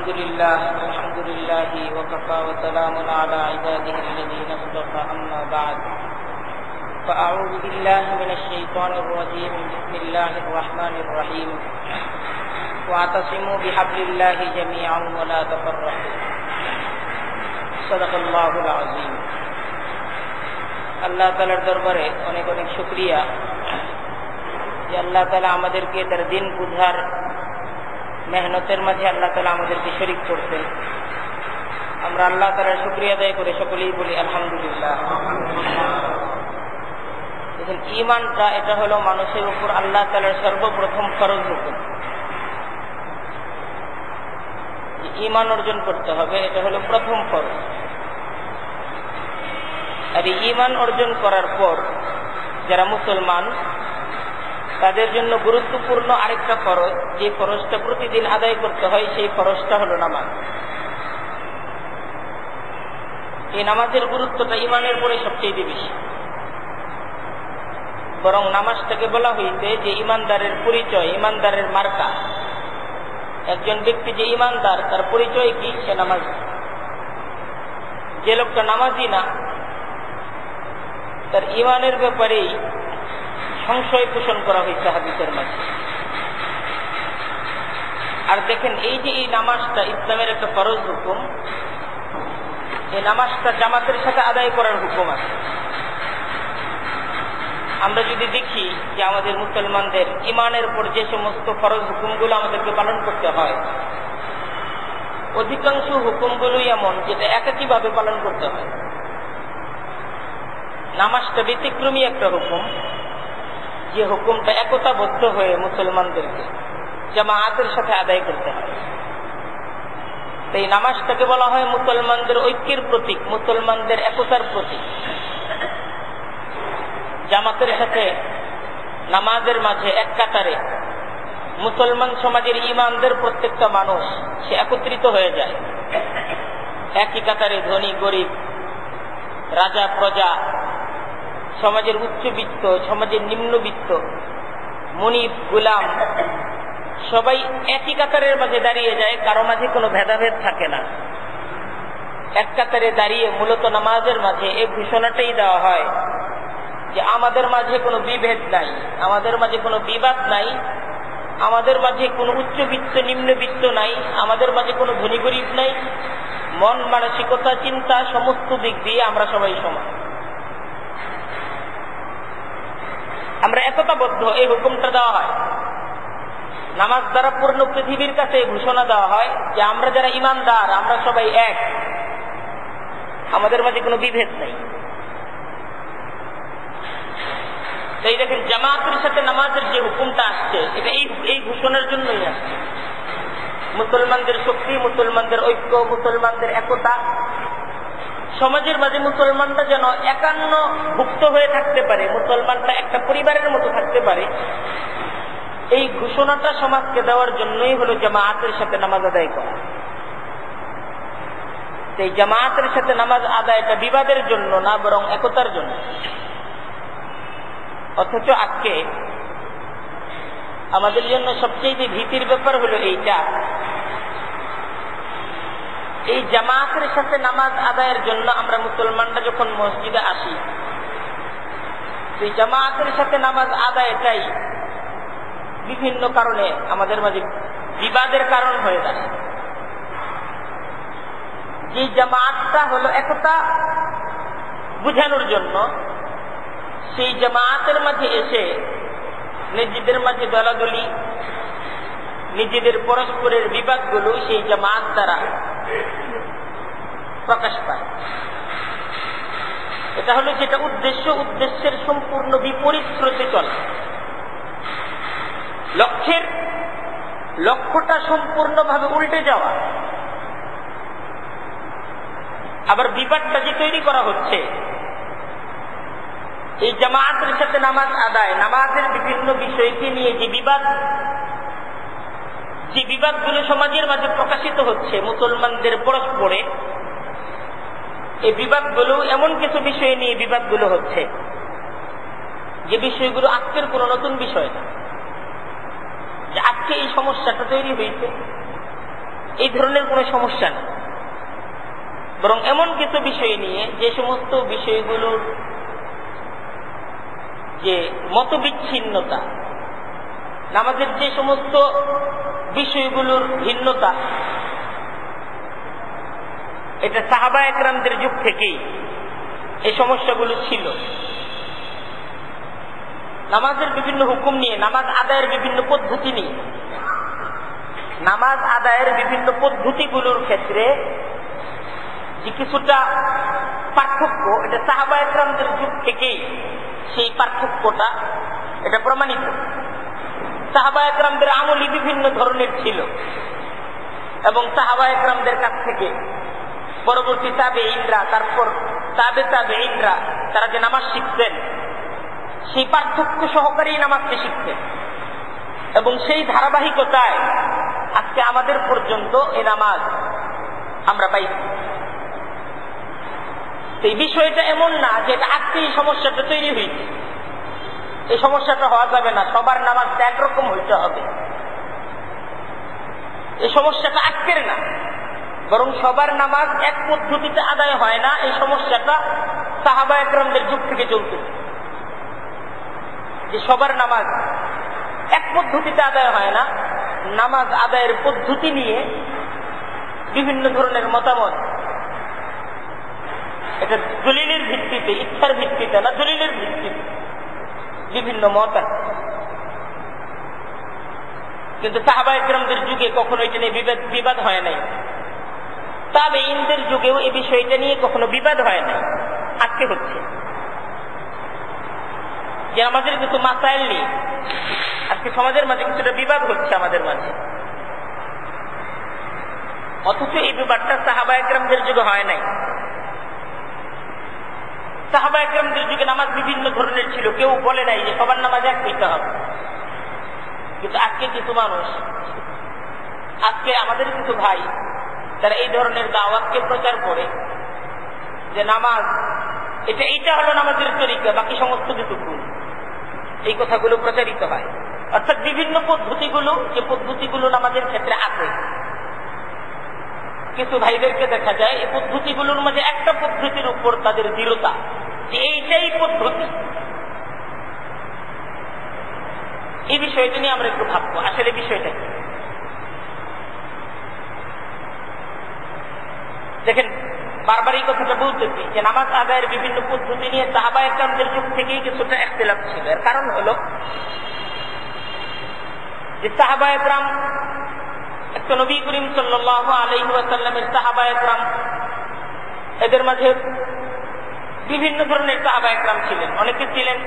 الحمد لله وكفى وسلام على عباده الذين اصطفى أما بعد فأعوذ بالله من الشيطان الرجيم بسم الله الرحمن الرحيم واعتصموا بحبل الله جميعا ولا تفرقوا صدق الله العظيم আল্লাহ তাআলার দরবারে অনেক অনেক শুকরিয়া যে আল্লাহ তাআলা আমাদেরকে তার দিন বুঝার মেহনতের মাঝে আল্লাহ তাআলা আমাদেরকে শরীক করতেন। আমরা আল্লাহ তাআলার শুকরিয়া আদায় করে সকলেই বলি আলহামদুলিল্লাহ। দেখুন, ঈমানটা এটা হলো মানুষের উপর আল্লাহ তাআলার সর্বপ্রথম ফরজ হুকুম। ঈমান অর্জন করতে হবে, এটা হলো প্রথম ফরজ। আর এই ঈমান অর্জন করার পর যারা মুসলমান তাদের জন্য গুরুত্বপূর্ণ আরেকটা ফরজ, যে ফরজটা প্রতিদিন আদায় করতে হয়, সেই ফরজটা হলো নামাজ। এই নামাজের গুরুত্বটা ঈমানের পরে সবচেয়ে বেশি। বরং নামাজটাকে বলা হয়েছে যে ঈমানদারের পরিচয়, ঈমানদারের মার্কা। একজন ব্যক্তি যে ঈমানদার তার পরিচয় কি? সে নামাজ। যে লোকটা নামাজি না তার ঈমানের ব্যাপারেই সংশয় পোষণ করা হয়েছে হাদিসের মাঝে। আর দেখেন, এই যে এই নামাজটা ইসলামের একটা ফরজ হুকুম, এই নামাজটা জামাতের সাথে আদায় করার হুকুম আছে। আমরা যদি দেখি যে আমাদের মুসলমানদের ঈমানের উপর যে সমস্ত ফরজ হুকুমগুলো আমাদেরকে পালন করতে হয়, অধিকাংশ হুকুমগুলোই এমন যেটা একইভাবে পালন করতে হয়। নামাজটা ব্যতিক্রমী একটা হুকুম, যে হুকুমটা একতাবদ্ধ হয়ে মুসলমানদেরকে জামায়াতের সাথে আদায় করতে হয়। এই নামাজটাকে বলা হয় মুসলমানদের ঐক্যের প্রতীক, মুসলমানদের একতার প্রতীক। জামাতের সাথে নামাজের মাঝে এক কাতারে মুসলমান সমাজের ঈমানদের প্রত্যেকটা মানুষ সে একত্রিত হয়ে যায়। একই কাতারে ধনী গরিব, রাজা প্রজা, সমাজের উচ্চবিত্ত, সমাজের নিম্নবিত্ত, মুনিব গোলাম, সবাই একই কাতারের মাঝে দাঁড়িয়ে যায়। কারো মাঝে কোনো ভেদাভেদ থাকে না। এক কাতারে দাঁড়িয়ে মূলত নামাজের মাঝে এই ঘোষণাটাই দেওয়া হয় যে আমাদের মাঝে কোনো বিভেদ নাই, আমাদের মাঝে কোনো বিবাদ নাই, আমাদের মাঝে কোনো উচ্চবিত্ত নিম্নবিত্ত নাই, আমাদের মাঝে কোনো ধনী গরিব নাই। মন মানসিকতা চিন্তা সমস্ত দিক দিয়ে আমরা সবাই সমান, আমরা একতাবদ্ধ। এই হুকুমটা দেওয়া হয় নামাজ দ্বারা। পূর্ণ পৃথিবীর কাছে ঘোষণা দেওয়া হয় যে আমরা যারা ঈমানদার আমরা সবাই এক, আমাদের মাঝে কোনো বিভেদ নেই। তাই দেখেন, জামাতের সাথে নামাজের যে হুকুমটা আসছে এটা এই ঘোষণার জন্যই আসছে। মুসলমানদের শক্তি, মুসলমানদের ঐক্য, মুসলমানদের একতা, সমাজের মাঝে মুসলমানরা যেন একান্ন ভুক্ত হয়ে থাকতে পারে, মুসলমানরা একটা পরিবারের মতো থাকতে পারে, এই ঘোষণাটা সমাজকে দেওয়ার জন্যই হলো জামায়াতের সাথে নামাজ আদায় করা। এই জামায়াতের সাথে নামাজ আদায়টা বিবাদের জন্য না, বরং একতার জন্য। অথচ আজকে আমাদের জন্য সবচেয়ে ভীতির ব্যাপার হলো এইটা, এই জামাতের সাথে নামাজ আদায়ের জন্য আমরা মুসলমানরা যখন মসজিদে আসি, এই জামাতের সাথে নামাজ আদায়টাই বিভিন্ন কারণে আমাদের মাঝে বিবাদের কারণ হয়ে দাঁড়ায়। যে জামাতটা হলো একতা বুঝানোর জন্য, সেই জামাতের মাঝে এসে নিজেদের মাঝে দলাদলি, নিজেদের পরস্পরের বিবাদগুলো সেই জামাত দ্বারা প্রকাশ পায়। এটা হলো যেটা উদ্দেশ্যের সম্পূর্ণ বিপরীত স্রোতে চলে। লক্ষ্যটা সম্পূর্ণভাবে উল্টে যাওয়া। আবার বিবাদটা যে তৈরি করা হচ্ছে, এই জামাতের সাথে নামাজ আদায়, নামাজের বিভিন্ন বিষয়কে নিয়ে যে বিবাদগুলো সমাজের মাঝে প্রকাশিত হচ্ছে মুসলমানদের পরস্পরে, এই বিবাদগুলো এমন কিছু বিষয় নিয়ে বিবাদগুলো হচ্ছে যে বিষয়গুলো আজকের কোন নতুন বিষয় না। যে আজকে এই সমস্যাটা তৈরি হয়েছে, এই ধরনের কোনো সমস্যা নেই, বরং এমন কিছু বিষয় নিয়ে যে সমস্ত বিষয়গুলোর যে মতবিচ্ছিন্নতা, নামাজের যে সমস্ত বিষয়গুলোর ভিন্নতা, এটা সাহাবা একরামদের যুগ থেকেই এই সমস্যাগুলো ছিল। নামাজের বিভিন্ন হুকুম নিয়ে, নামাজ আদায়ের বিভিন্ন পদ্ধতি নিয়ে, নামাজ আদায়ের বিভিন্ন পদ্ধতিগুলোর ক্ষেত্রে যে কিছুটা পার্থক্য, এটা সাহাবা একরামদের যুগ থেকেই সেই পার্থক্যটা এটা প্রমাণিত। সাহাবা একরামদের আমলই বিভিন্ন ধরনের ছিল এবং সাহাবা একরামদের কাছ থেকে পরবর্তী তাবেঈনরা, তারপর তাবেঈনরা তারা যে নামাজ শিখতেন সেই পার্থক্য সহকারেই নামাজকে শিখতেন এবং সেই ধারাবাহিকতায় আজকে আমাদের পর্যন্ত এই নামাজ আমরা পাইছি। এই বিষয়টা এমন না যে এটা আজকে এই সমস্যাটা তৈরি হয়েছে, এই সমস্যাটা হওয়া যাবে না, সবার নামাজটা একরকম হইতে হবে, এই সমস্যাটা আজকের না, বরং সবার নামাজ এক পদ্ধতিতে আদায় হয় না, এই সমস্যাটা সাহাবা একরামদের যুগ থেকে চলতেছে। যে সবার নামাজ এক পদ্ধতিতে আদায় হয় না, নামাজ আদায়ের পদ্ধতি নিয়ে বিভিন্ন ধরনের মতামত, এটা দলিলের ভিত্তিতে, ইচ্ছার ভিত্তিতে না, দলিলের ভিত্তিতে বিভিন্ন মত আছে। কিন্তু সাহাবা একরামদের যুগে কখনো এটা নিয়ে বিবাদ হয় নাই, তাবেঈনদের যুগেও এই বিষয়টা নিয়ে কখনো বিবাদ হয় নাই। আজকে হচ্ছে যে আমাদের কিছু মাসাইল নিয়ে আজকে সমাজের মাঝে কিছুটা বিবাদ হচ্ছে আমাদের মাঝে, অথচ এই বিবাদটা সাহাবা একরামদের যুগে হয় নাই। সাহাবা একরামদের যুগে নামাজ বিভিন্ন ধরনের ছিল, কেউ বলে নাই যে সবার নামাজ এক হইতে হবে। কিন্তু আজকে কিছু মানুষ, আজকে আমাদের কিছু ভাই, তারা এই ধরনের দাওয়াতকে প্রচার করে যে নামাজ এইটা হলো নামাজের তরিকা, বাকি সমস্ত কিছু ভুল, এই কথাগুলো প্রচারিত হয়। অর্থাৎ বিভিন্ন পদ্ধতিগুলো, যে পদ্ধতিগুলো নামাজের ক্ষেত্রে আছে, কিছু ভাইদেরকে দেখা যায় এই পদ্ধতিগুলোর মাঝে একটা পদ্ধতির উপর তাদের দৃঢ়তা, যে এইটাই পদ্ধতি। এই বিষয়টা নিয়ে আমরা একটু ভাববো, আসলে বিষয়টা কি। দেখেন, বারবার এই কথাটা বলতেছি যে নামাজ আদায়ের বিভিন্ন পদ্ধতি নিয়ে সাহাবা একরামদের যুগ থেকেই কিছুটা ইখতিলাফ ছিল। এর কারণ হলো যে সাহাবা একরাম, একটা নবী করিম সাল্লাল্লাহু আলাইহি ওয়াসাল্লামের সাহাবা একরাম, এদের মাঝে বিভিন্ন ধরনের সাহাবা একরাম ছিলেন। অনেকে ছিলেন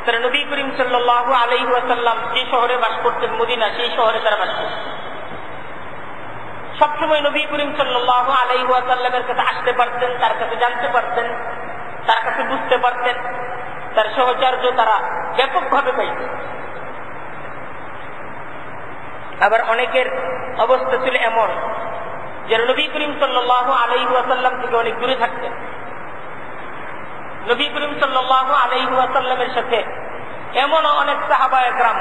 তারা নবী করিম সাল্লাল্লাহু আলাইহি ওয়াসাল্লাম যে শহরে বাস করতেন, মদিনা, সেই শহরে তারা বাস করতেন। সবসময় নবী করিম সাল্লাল্লাহু আলাইহি ওয়াসাল্লামের কাছে আসতে পারতেন, তার কাছে জানতে পারতেন, তার কাছে বুঝতে পারতেন, তার সহচর্য তারা ব্যাপকভাবে পাইতেন। আবার অনেকের অবস্থা ছিল এমন যে নবী করিম সাল্লাল্লাহু আলাইহি ওয়াসাল্লাম থেকে অনেক দূরে থাকতেন। নবী করিম সাল্লাল্লাহু আলাইহি ওয়াসাল্লামের সাথে এমনও অনেক সাহাবা একরাম,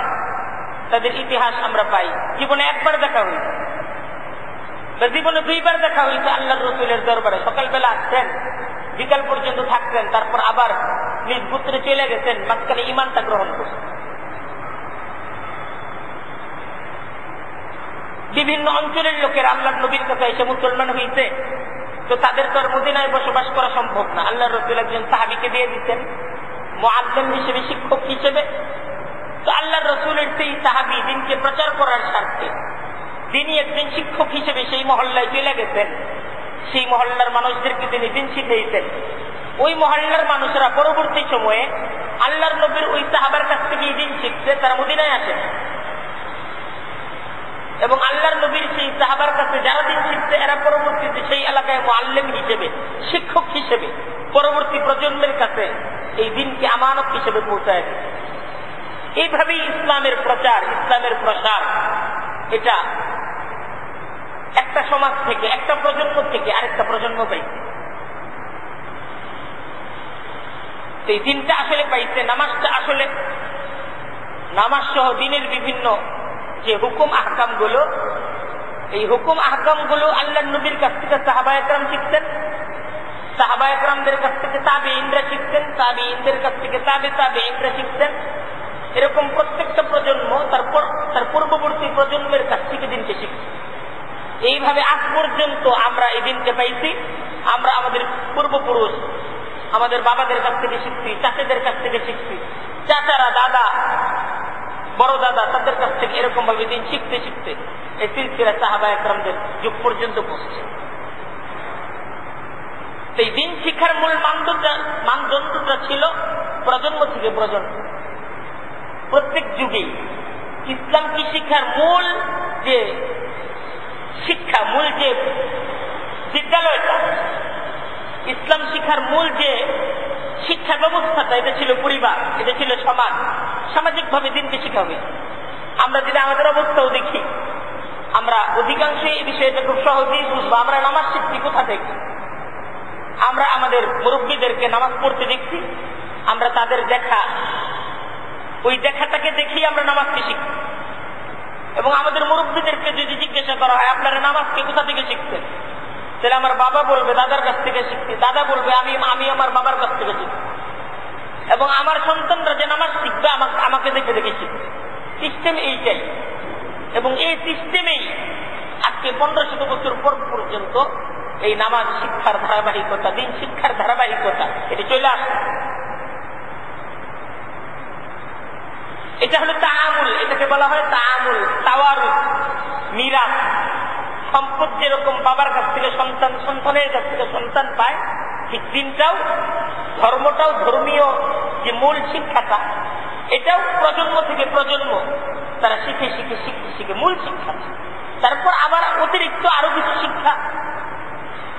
তাদের ইতিহাস আমরা পাই, জীবনে একবার দেখা হয়েছে, জীবনে দুইবার দেখা হয়েছে আল্লাহর রাসূলের দরবারে। সকালবেলা আসছেন, বিকাল পর্যন্ত থাকতেন, তারপর আবার নিজ পুত্রে চলে গেছেন, মাঝখানে ঈমানটা গ্রহণ করছেন। বিভিন্ন অঞ্চলের লোকের আল্লাহর নবীর কাছে এসে মুসলমান হয়েছে, তো তাদের তো আর মদিনায় বসবাস করা সম্ভব না। আল্লাহর রাসূল একজন সাহাবীকে দিয়ে দিচ্ছেন মুআল্লিম হিসেবে, শিক্ষক হিসেবে। তো আল্লাহর রাসূলের সেই সাহাবী দিনকে প্রচার করার স্বার্থে তিনি একজন শিক্ষক হিসেবে সেই মহল্লায় চলে গেছেন। সেই মহল্লার মানুষদেরকে তিনি দিন শিখিয়েছেন। ওই মহল্লার মানুষরা পরবর্তী সময়ে আল্লাহর নবীর ওই সাহাবার কাছ থেকে দিন শিখতে তারা মদিনায় আসেন, এবং আল্লাহর নবীর সেই সাহাবার কাছে যারা দিন শিখছে এরা পরবর্তীতে সেই এলাকায় মুআল্লিম হিসেবে, শিক্ষক হিসেবে পরবর্তী প্রজন্মের কাছে এই দিনকে আমানত হিসেবে পৌঁছায়। এইভাবেই ইসলামের প্রচার, ইসলামের প্রসার, এটা একটা সমাজ থেকে, একটা প্রজন্ম থেকে আরেকটা প্রজন্ম পাইছে। এই দিনটা আসলে পাইছে, নামাজটা আসলে, নামাজ সহ দিনের বিভিন্ন যে হুকুম আহকাম গুলো, এই হুকুম আহকাম গুলো আল্লাহর নবীর কাছ থেকে সাহাবায়ে কেরাম শিখতেন, সাহাবায়ে কেরামদের কাছ থেকে তাবেঈনরা শিখতেন, তাবেঈনদের কাছ থেকে তাবেঈনরা শিখতেন। এরকম প্রত্যেকটা প্রজন্ম তার পূর্ববর্তী প্রজন্মের কাছ থেকে দিনকে শিখছে। এইভাবে আজ পর্যন্ত আমরা এই দিনকে পাইছি। আমরা আমাদের পূর্বপুরুষ, আমাদের বাবাদের কাছ থেকে শিখছি, চাচাদের কাছ থেকে শিখছি, চাচারা, দাদা, বড় দাদা, তাদের কাছ থেকে এরকম ভাবে দিন শিখতে শিখতে এই সিলসিলা সাহাবায়ে কেরামদের যুগ পর্যন্ত পৌঁছছে। এই দিন শিক্ষার মূল মানদণ্ডটা ছিল প্রজন্ম থেকে প্রজন্ম। প্রত্যেক যুগেই ইসলামকে শিক্ষার মূল যে শিক্ষা, মূল যে বিদ্যালয়টা, ইসলাম শিক্ষার মূল যে শিক্ষা ব্যবস্থাটা, এটা ছিল পরিবার, এটা ছিল সমাজ। সামাজিক ভাবে দিনকে শিখা হবে। আমরা যদি আমাদের অবস্থাও দেখি, আমরা অধিকাংশ এই বিষয়টা খুব সহজেই বুঝবো। আমরা নামাজ শিখছি কোথা থেকে? আমরা আমাদের মুরব্বীদেরকে নামাজ পড়তে দেখছি, আমরা তাদের দেখা, ওই দেখাটাকে দেখি আমরা নামাজকে শিখি। এবং আমাদের মুরব্বীদেরকে যদি জিজ্ঞাসা করা হয় আপনারা নামাজকে কোথা থেকে শিখছেন, তাহলে আমার বাবা বলবে দাদার কাছ থেকে শিখছি, দাদা বলবে আমি আমার বাবার কাছ থেকে শিখছি। এবং আমার সন্তানরা যে নামাজ শিখবে আমাকে দেখে দেখে শিখবে। সিস্টেম এইটাই। এবং এই সিস্টেমেই আজকে 1500 বছর পর পর্যন্ত এই নামাজ শিক্ষার ধারাবাহিকতা, দিন শিক্ষার ধারাবাহিকতা এটা চলে আসছে। এটা হলো তাআমুল, এটাকে বলা হয় তাআমুল, তাওয়ারুস, মিরাস। সম্পদ যেরকম বাবার কাছ থেকে সন্তান, সন্তানের কাছ থেকে সন্তান পায়, ঠিক দিনটাও, ধর্মটাও, ধর্মীয় যে মূল শিক্ষাটা, এটাও প্রজন্ম থেকে প্রজন্ম তারা শিখে শিখে শিখে শিখে মূল শিক্ষা। তারপর আবার অতিরিক্ত আরো কিছু শিক্ষা,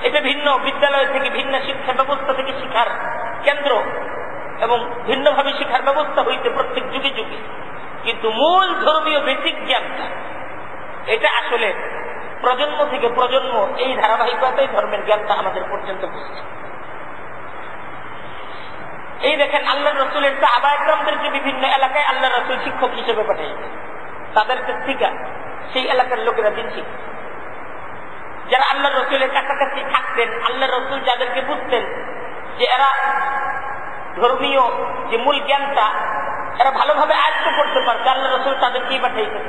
এটা ভিন্ন বিদ্যালয় থেকে, ভিন্ন শিক্ষা ব্যবস্থা থেকে শিক্ষার কেন্দ্র এবং ভিন্নভাবে শিক্ষার ব্যবস্থা হইতে প্রত্যেক যুগে যুগে। কিন্তু মূল ধর্মীয় বেসিক জ্ঞানটা, এটা আসলে প্রজন্ম থেকে প্রজন্ম এই ধারাবাহিকতায় ধর্মের জ্ঞানটা আমাদের পর্যন্ত পৌঁছছে। এই দেখেন আল্লাহ রসুলের সাহাবায়ে কেরামদেরকে বিভিন্ন এলাকায় আল্লাহ রসুল শিক্ষক হিসেবে পাঠিয়েছেন। তাদের থেকে সেই এলাকার লোকেরা দিন শিখত। যারা আল্লাহ রসুলের কাছাকাছি থাকতেন, আল্লাহ রসুল যাদেরকে বুঝতেন যে এরা ধর্মীয় যে মূল জ্ঞানটা এরা ভালোভাবে আয়ত্ত করতে পারছে, আল্লাহ রসুল তাদেরকেই পাঠিয়েছেন।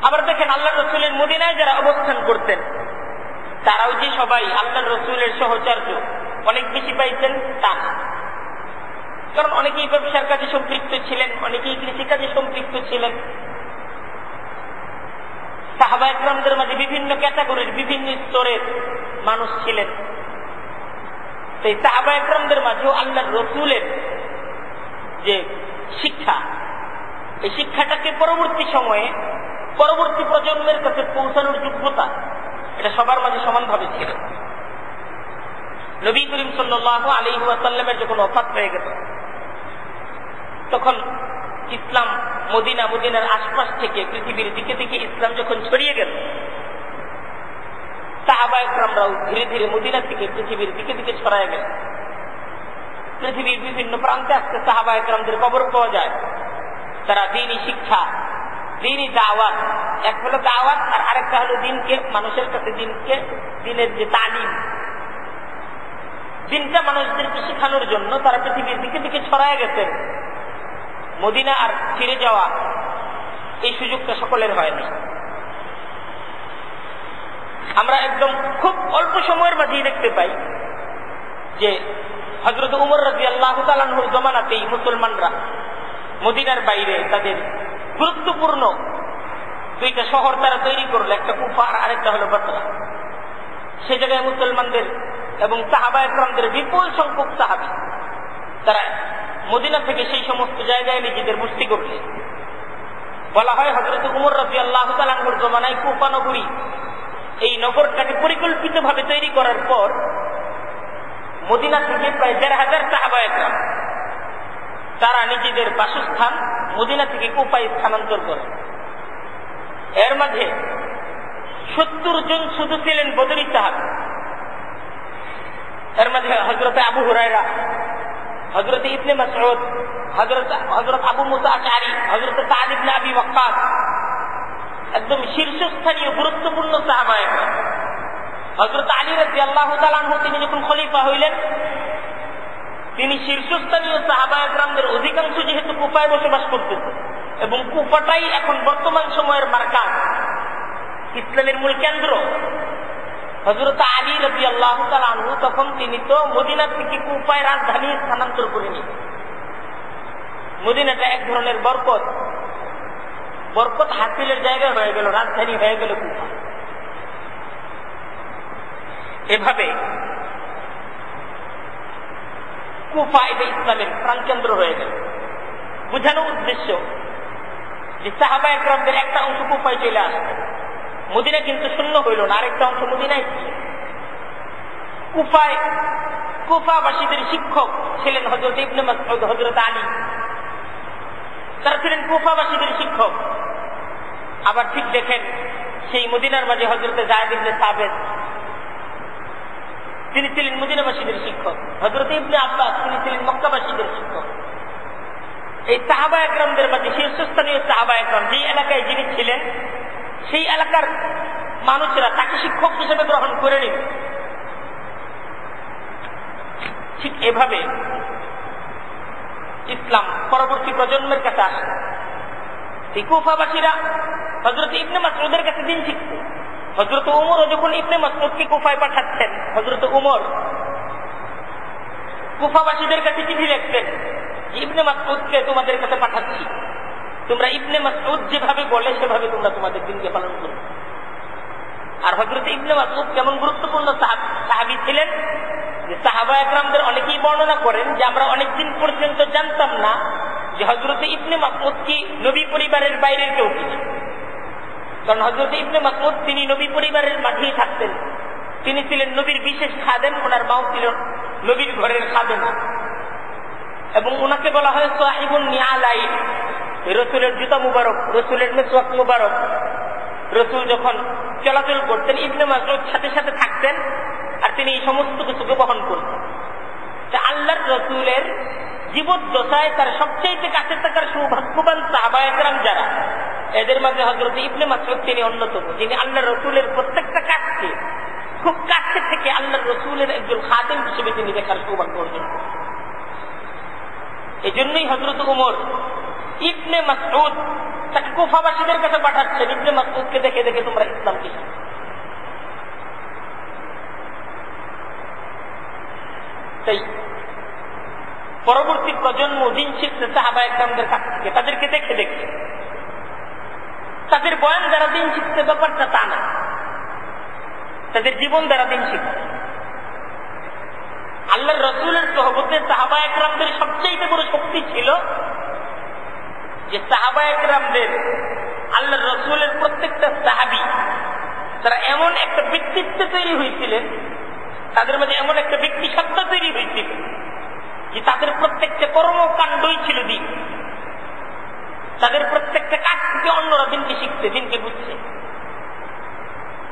আবার দেখেন আল্লাহ রসুলের মদিনায় যারা অবস্থান করতেন তারাও যে সবাই আল্লাহ রসুলের সহচর্য অনেক বেশি পাইতেন তা না। কারণ অনেকেই ব্যবসার কাজে সম্পৃক্ত ছিলেন, অনেকেই কৃষিকাজে সম্পৃক্ত ছিলেন। সাহাবায়ে কেরামদের মাঝে বিভিন্ন ক্যাটাগরির, বিভিন্ন স্তরের মানুষ ছিলেন। সেই সাহাবায়ে কেরামদের মাঝেও আল্লাহর রসুলের যে শিক্ষা, এই শিক্ষাটাকে পরবর্তী সময়ে পরবর্তী প্রজন্মের কাছে পৌঁছানোর যোগ্যতা এটা সবার মাঝে সমানভাবে ছিল। নবী করিম সাল্লাল্লাহু আলাইহি ওয়াসাল্লামের যখন ওফাত হয়ে গেল, তখন ইসলাম মদিনার আশপাশ থেকে পৃথিবীর দিকে দিকে ইসলাম যখন ছড়িয়ে গেল, সাহাবায়ে কেরামরাও ধীরে ধীরে মদিনা থেকে পৃথিবীর দিকে দিকে ছড়ায় গেল। পৃথিবীর বিভিন্ন প্রান্তে আজকে সাহাবায়ে কেরামদের কবর পাওয়া যায়। তারা দ্বীনি শিক্ষা, দ্বীনি দাওয়াত, এক হলো দাওয়াত আর আরেকটা হলো দিনকে মানুষের কাছে, দিনের যে তালিম, দিনটা মানুষদেরকে শেখানোর জন্য তারা পৃথিবীর দিকে দিকে ছড়ায় গেছেন। মদিনা আর ফিরে যাওয়া এই সুযোগটা সকলের হয়নি। আমরা একদম খুব অল্প সময়ের মাঝেই দেখতে পাই যে হযরত উমর রাদিয়াল্লাহু তাআলা আনহুর জমানাতেই মুসলমানরা মদিনার বাইরে তাদের গুরুত্বপূর্ণ দুইটা শহর তারা তৈরি করলো, একটা কুফা আর আরেকটা হলো বসরা। সে জায়গায় মুসলমানদের এবং সাহাবায়ে কেরামদের বিপুল সংখ্যক সাহাবী তারা মদিনা থেকে সেই সমস্ত জায়গায় নিজেদের মুষ্টি করলেন। বলা হয় হযরত উমর রাদিয়াল্লাহু তাআলা আনহুর জমানায় কুফা নগরী, এই নগরটাকে পরিকল্পিতভাবে তৈরি করার পর মদিনা থেকে প্রায় ১,৫০০ সাহাবায়ে কেরাম তারা নিজেদের বাসস্থান মদিনা থেকে কুফায় স্থানান্তর করে। এর মাঝে ৭০ জন শুধু ছিলেন বদরী সাহাবী। এর মাঝে হযরত আবু হুরায়রা, হযরত ইবনে মাসউদ, হযরত আবু মুসা আশআরী, হযরত সাদ ইবনে আবি ওয়াক্কাস, একদম শীর্ষস্থানীয় গুরুত্বপূর্ণ সাহাবায়ে কেরাম। হযরত আলী রাদিয়াল্লাহু তাআলা আনহু তিনি যখন খলিফা হইলেন, তিনি শীর্ষস্থানীয় সাহাবায়ে কেরামদের অধিকাংশ যেহেতু কুফায় বসবাস করতেছে, এবং কুফাটাই এখন বর্তমান সময়ের মার্কাজ, ইসলামের মূল কেন্দ্র। হযরত আলী রাদিয়াল্লাহু তাআলা আনহু তখন তিনি তো মদিনা থেকে কুফায় রাজধানী স্থানান্তর করে নিলেন। মদিনাটা এক ধরনের বরকত হাসিলের জায়গা হয়ে গেল, রাজধানী হয়ে গেল কুফা। এভাবে কুফা এটা ইসলামের প্রাণকেন্দ্র হয়ে গেল। বুঝানোর উদ্দেশ্য যে সাহাবায়ে কেরামদের একটা অংশ কুফায় চলে আসবে, মদিনা কিন্তু শূন্য হইল না, আরেকটা অংশ মদিনায় ছিল। কুফাবাসীদের শিক্ষক ছিলেন হযরত ইবনে মাসউদ, হযরত আলী, তারা ছিলেন কুফাবাসীদের শিক্ষক। আবার ঠিক দেখেন সেই মদিনার মাঝে হযরত যায়েদ ইবনে সাবিত, তিনি ছিলেন মদিনাবাসীদের শিক্ষক। হযরত ইবনে আব্বাস, তিনি ছিলেন মক্কাবাসীদের শিক্ষক। এই সাহাবায়ে কেরামদের মাঝে শীর্ষস্থানীয় সাহাবায়ে কেরাম যে এলাকায় যিনি ছিলেন, সেই এলাকার মানুষেরা তাকে শিক্ষক হিসেবে গ্রহণ করে নিল। ঠিক এভাবে ইসলাম পরবর্তী প্রজন্মের কাছে আসে। এই কুফাবাসীরা হযরত ইবনে মাসউদের কাছে দিন শিখত। হযরত উমরও যখন ইবনে মাসউদকে কুফায় পাঠাচ্ছেন, হযরত উমর কুফাবাসীদের কাছে চিঠি লিখতেন, ইবনে মাসউদকে তোমাদের কাছে পাঠাচ্ছি, তোমরা ইবনে মাসউদ যেভাবে বলে সেভাবে তোমরা তোমাদের দিনকে পালন করো। আর হযরত ইবনে মাসউদ কেমন গুরুত্বপূর্ণ সাহাবী ছিলেন যে সাহাবায়ে কেরামদের অনেকেই বর্ণনা করেন যে আমরা অনেকদিন পর্যন্ত জানতাম না যে হযরত ইবনে মাসউদ কি নবী পরিবারের বাইরের কেউ কিনা। কারণ হযরত ইবনে মাসউদ তিনি নবী পরিবারের মাঝেই থাকতেন, তিনি ছিলেন নবীর বিশেষ খাদেম, ওনার মাও ছিল নবীর ঘরের খাদেম, এবং ওনাকে বলা হয় সাহিবুন নিআলাইন, রসুলের জুতা মুবারক, রসুলের মিসওয়াক মুবারক। রসুল যখন চলাচল করতেন ইবনে মাসউদ সাথে সাথে থাকতেন, আর তিনি এই সমস্ত কিছুকে বহন করতেন। তা আল্লাহর রসুলের জীবদ্দশায় তার সবচেয়ে কাছে থাকার সৌভাগ্যবান সাহাবায়ে কেরাম যারা, এদের মাঝে হযরত ইবনে মাসউদ তিনি অন্যতম, যিনি আল্লাহর রসুলের প্রত্যেকটা কাজকে খুব কাছে থেকে আল্লাহর রসুলের একজন খাদেম হিসেবে তিনি দেখার সৌভাগ্য অর্জন করেন। এই জন্যই হযরত উমর ইবনে মাসউদ তাকে কুফাবাসীদের কাছে পাঠাচ্ছেন, ইবনে মাসউদকে দেখে দেখে তোমরা ইসলামকে শিখো। তাই পরবর্তী প্রজন্ম দিন শিখছে সাহাবায়ে কেরামদের কাছ থেকে, তাদেরকে দেখে দেখে। তাদের বয়ান দ্বারা দিন শিখতে ব্যাপারটা তা না, তাদের জীবন দ্বারা দিন শিখছে। আল্লাহর রসুলের সোহবতে সাহাবায়ে কেরামদের সবচেয়ে বড় শক্তি ছিল যে সাহাবায়ে কেরামদের আল্লাহর রসুলের প্রত্যেকটা সাহাবী তারা এমন একটা ব্যক্তিত্ব তৈরি হয়েছিলেন, তাদের মধ্যে এমন একটা ব্যক্তি সত্তা তৈরি হয়েছিল যে তাদের প্রত্যেকটা কর্মকাণ্ডই ছিল দিন। তাদের প্রত্যেকটা কাজ থেকে অন্যরা দিনকে শিখছে, দিনকে বুঝছে।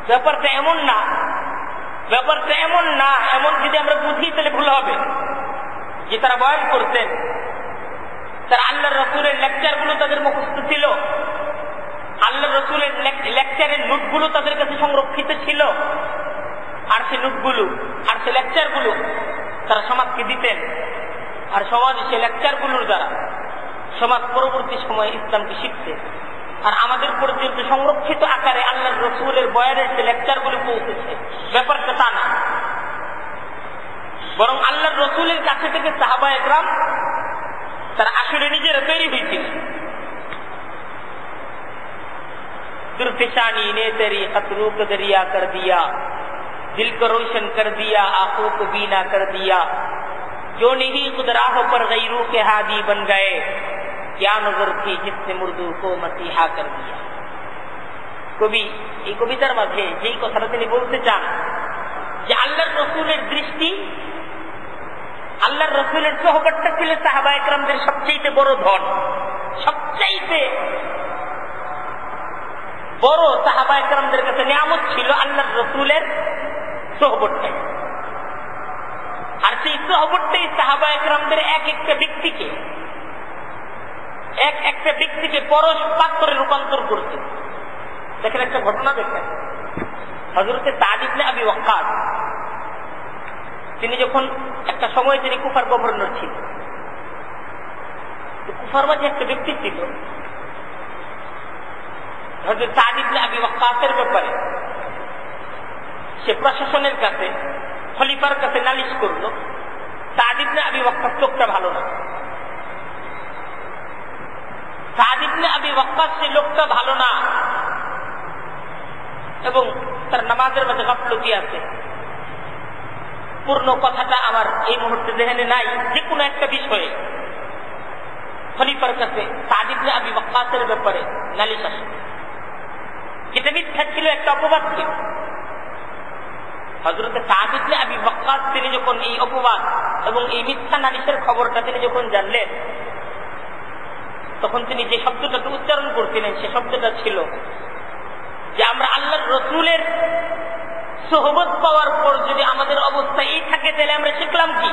ব্যাপারটা এমন না, এমন যদি আমরা বুঝি তাহলে ভুল হবে যে তারা বয়ান করতেন, তারা আল্লাহর রসুলের লেকচারগুলো তাদের মুখস্থ ছিল, আল্লাহর রসুলের লেকচারের নোটগুলো তাদের কাছে সংরক্ষিত ছিল, আর সেই নোটগুলো আর সেই লেকচারগুলো তারা সমাজকে দিতেন, আর সমাজ সেই লেকচারগুলোর দ্বারা সমাজ পরবর্তী সময়ে ইসলামকে শিখছে। আর আমাদের পর্যন্ত সংরক্ষিত আকারে আল্লাহর রসুলের বয়ানের যে লেকচারগুলো পৌঁছেছে, ব্যাপারটা তা না, বরং আল্লাহর রসুলের কাছে থেকে সাহাবায়ে কেরাম তারা আসলে নিজেরা তৈরি হয়েছিল। दुर्फिशानी ने तेरी खतरू को दरिया कर दिया, दिल को रोशन कर दिया, आंखों को बीना कर दिया, जो नहीं खुद राह पर गैरू के हादी बन गए, क्या नजर थी जिसने मुर्दू को मसीहा कर दिया। কবি এই কবিতার মাঝে যেই কথাটা তিনি বলতে চান যে আল্লাহর রসুলের দৃষ্টি, আল্লাহর রসুলের সোহবতটা ছিল সাহাবায়ে কেরামদের সবচেয়ে বড় ধন, সবচেয়ে বড় সাহাবায়ে কেরামদের কাছে নিয়ামত ছিল আল্লাহর রসুলের সোহবতটাই। আর সেই সোহবতটাই সাহাবায়ে কেরামদের এক একটা ব্যক্তিকে পরশ পাত্রে রূপান্তর করছে। দেখেন একটা ঘটনা দেখেন, হযরতে সাদ ইবনে আবি ওয়াক্কাস তিনি যখন একটা সময় তিনি কুফার গভর্নর ছিলেন, কুফার মাঝে একটা ব্যক্তি ছিল হযরত সাদ ইবনে আবি ওয়াক্কাসের ব্যাপারে সে প্রশাসনের কাছে খলিফার কাছে নালিশ করলো সাদ ইবনে আবি ওয়াক্কাস লোকটা ভালো না। সাদ ইবনে আবি ওয়াক্কাস সেই লোকটা ভালো না এবং তার নামাজের মাঝে গাফলতি আছে। পূর্ণ কথাটা আমার এই মুহূর্তে জেহেনে নাই। যে কোনো একটা বিষয়ে খলিফার কাছে সাদ ইবনে আবি ওয়াক্কাসের ব্যাপারে নালিশ আসে। এটা মিথ্যা ছিল, একটা অপবাদ ছিল। হযরত সাদ ইবনে আবি ওয়াক্কাস তিনি যখন এই অপবাদ এবং এই মিথ্যা নালিশের খবরটা তিনি যখন জানলেন, তখন তিনি যে শব্দটাকে উচ্চারণ করছিলেন সে শব্দটা ছিল যে আমরা আল্লাহর রসুলের সোহবত পাওয়ার পর যদি আমাদের অবস্থা এই থাকে তাহলে আমরা শিখলাম কি।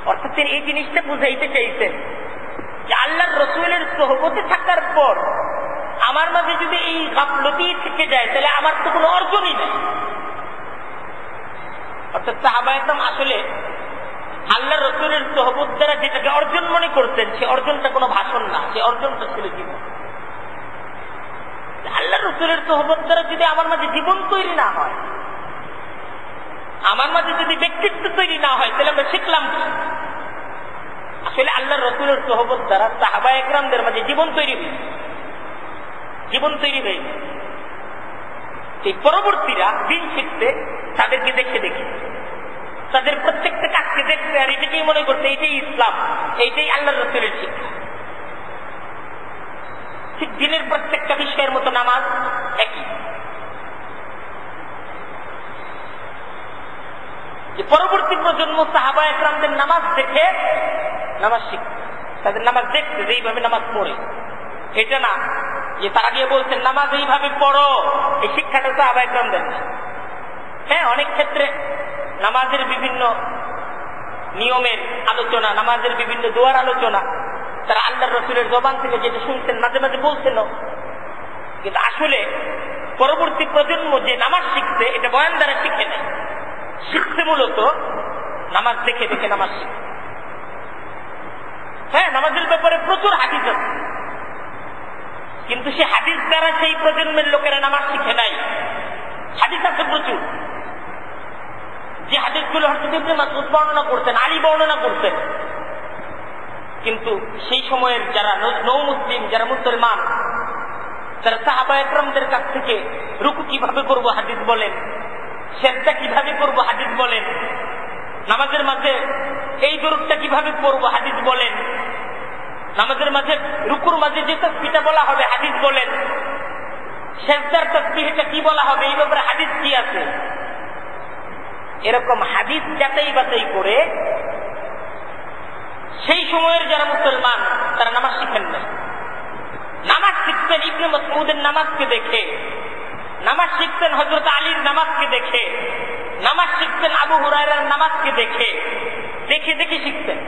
অর্থাৎ তিনি এই জিনিসটা বুঝাইতে চাইছেন যে আল্লাহর রসুলের সোহবতে থাকার পর আমার মাঝে যদি এই গাফলতি থেকে যায় তাহলে আমার তো কোনো অর্জনই নেই। অর্থাৎ সাহাবায়ে কেরাম আসলে আল্লাহ রসুলের সোহবত দ্বারা যেটাকে অর্জন মনে করতেন সে অর্জনটা কোনো ভাষণ না, সে অর্জনটা ছিল জীবন। আল্লাহ রসুলের সোহবত দ্বারা যদি আমার মাঝে জীবন তৈরি না হয়, আমার মাঝে যদি ব্যক্তিত্ব তৈরি না হয়, তাহলে আমরা শিখলাম কি। আসলে আল্লাহ রসুলের সোহবত দ্বারা সাহাবায়ে কেরামদের মাঝে জীবন তৈরি হয়েছে, জীবন তৈরি হয়েছে। এই পরবর্তীরা দিন শিখতে তাদেরকে দেখে দেখে তাদের প্রত্যেকটা কাজকে দেখতে আর এটাকেই মনে করতে এইটাই ইসলাম, এইটাই আল্লাহ রসুলের শিক্ষা। ঠিক দিনের প্রত্যেকটা বিষয়ের মতো নামাজ একই। যে পরবর্তী প্রজন্ম সাহাবায়ে কেরামদের নামাজ দেখে নামাজ শিখতে, তাদের নামাজ দেখতে যে এইভাবে নামাজ পড়ে, এটা না যে তারা গিয়ে বলছেন নামাজ এইভাবে পড়ো, এই শিক্ষাটা সাহাবায়ে কেরাম দেন না। হ্যাঁ, অনেক ক্ষেত্রে নামাজের বিভিন্ন নিয়মের আলোচনা, নামাজের বিভিন্ন দোয়ার আলোচনা তারা আল্লাহর রসুলের জবান থেকে যেটা শুনছেন মাঝে মাঝে বলছেন, কিন্তু আসলে পরবর্তী প্রজন্ম যে নামাজ শিখছে এটা বয়ান দ্বারা শিখে নেয়, শিখছে মূলত নামাজ দেখে দেখে নামাজ শিখছে। হ্যাঁ, নামাজের ব্যাপারে প্রচুর হাদিস আছে, কিন্তু সে হাদিস দ্বারা সেই প্রজন্মের লোকেরা নামাজ শিখে নাই। হাদিস আছে প্রচুর, যে হাদিসগুলো হযরত ইবনে মাসউদ বর্ণনা করতেন, আলী বর্ণনা করতেন, কিন্তু সেই সময়ের যারা নও মুসলিম, যারা মুসলমান, তারা সাহাবায়ে কেরামদের কাছ থেকে রুকু কিভাবে করবো হাদিস বলেন, সেজদা কিভাবে করবো হাদিস বলেন, নামাজের মাঝে এই দরুদটা কিভাবে পড়বো হাদিস বলেন, নামাজের মাঝে রুকুর মাঝে যে তাসবিহটা বলা হবে হাদিস বলেন, সেজদার তাসবিহটা কি বলা হবে এই ব্যাপারে হাদিস কি আছে। এরকম হাদিস যাচাই বাছাই করে সেই সময়ের যারা মুসলমান তারা নামাজ শিখেন না। নামাজ শিখতেন ইবনে মাসউদের নামাজকে দেখে, নামাজ শিখতেন হযরত আলীর নামাজকে দেখে, নামাজ শিখতেন আবু হুরায়রার নামাজকে দেখে, দেখে দেখে শিখতেন।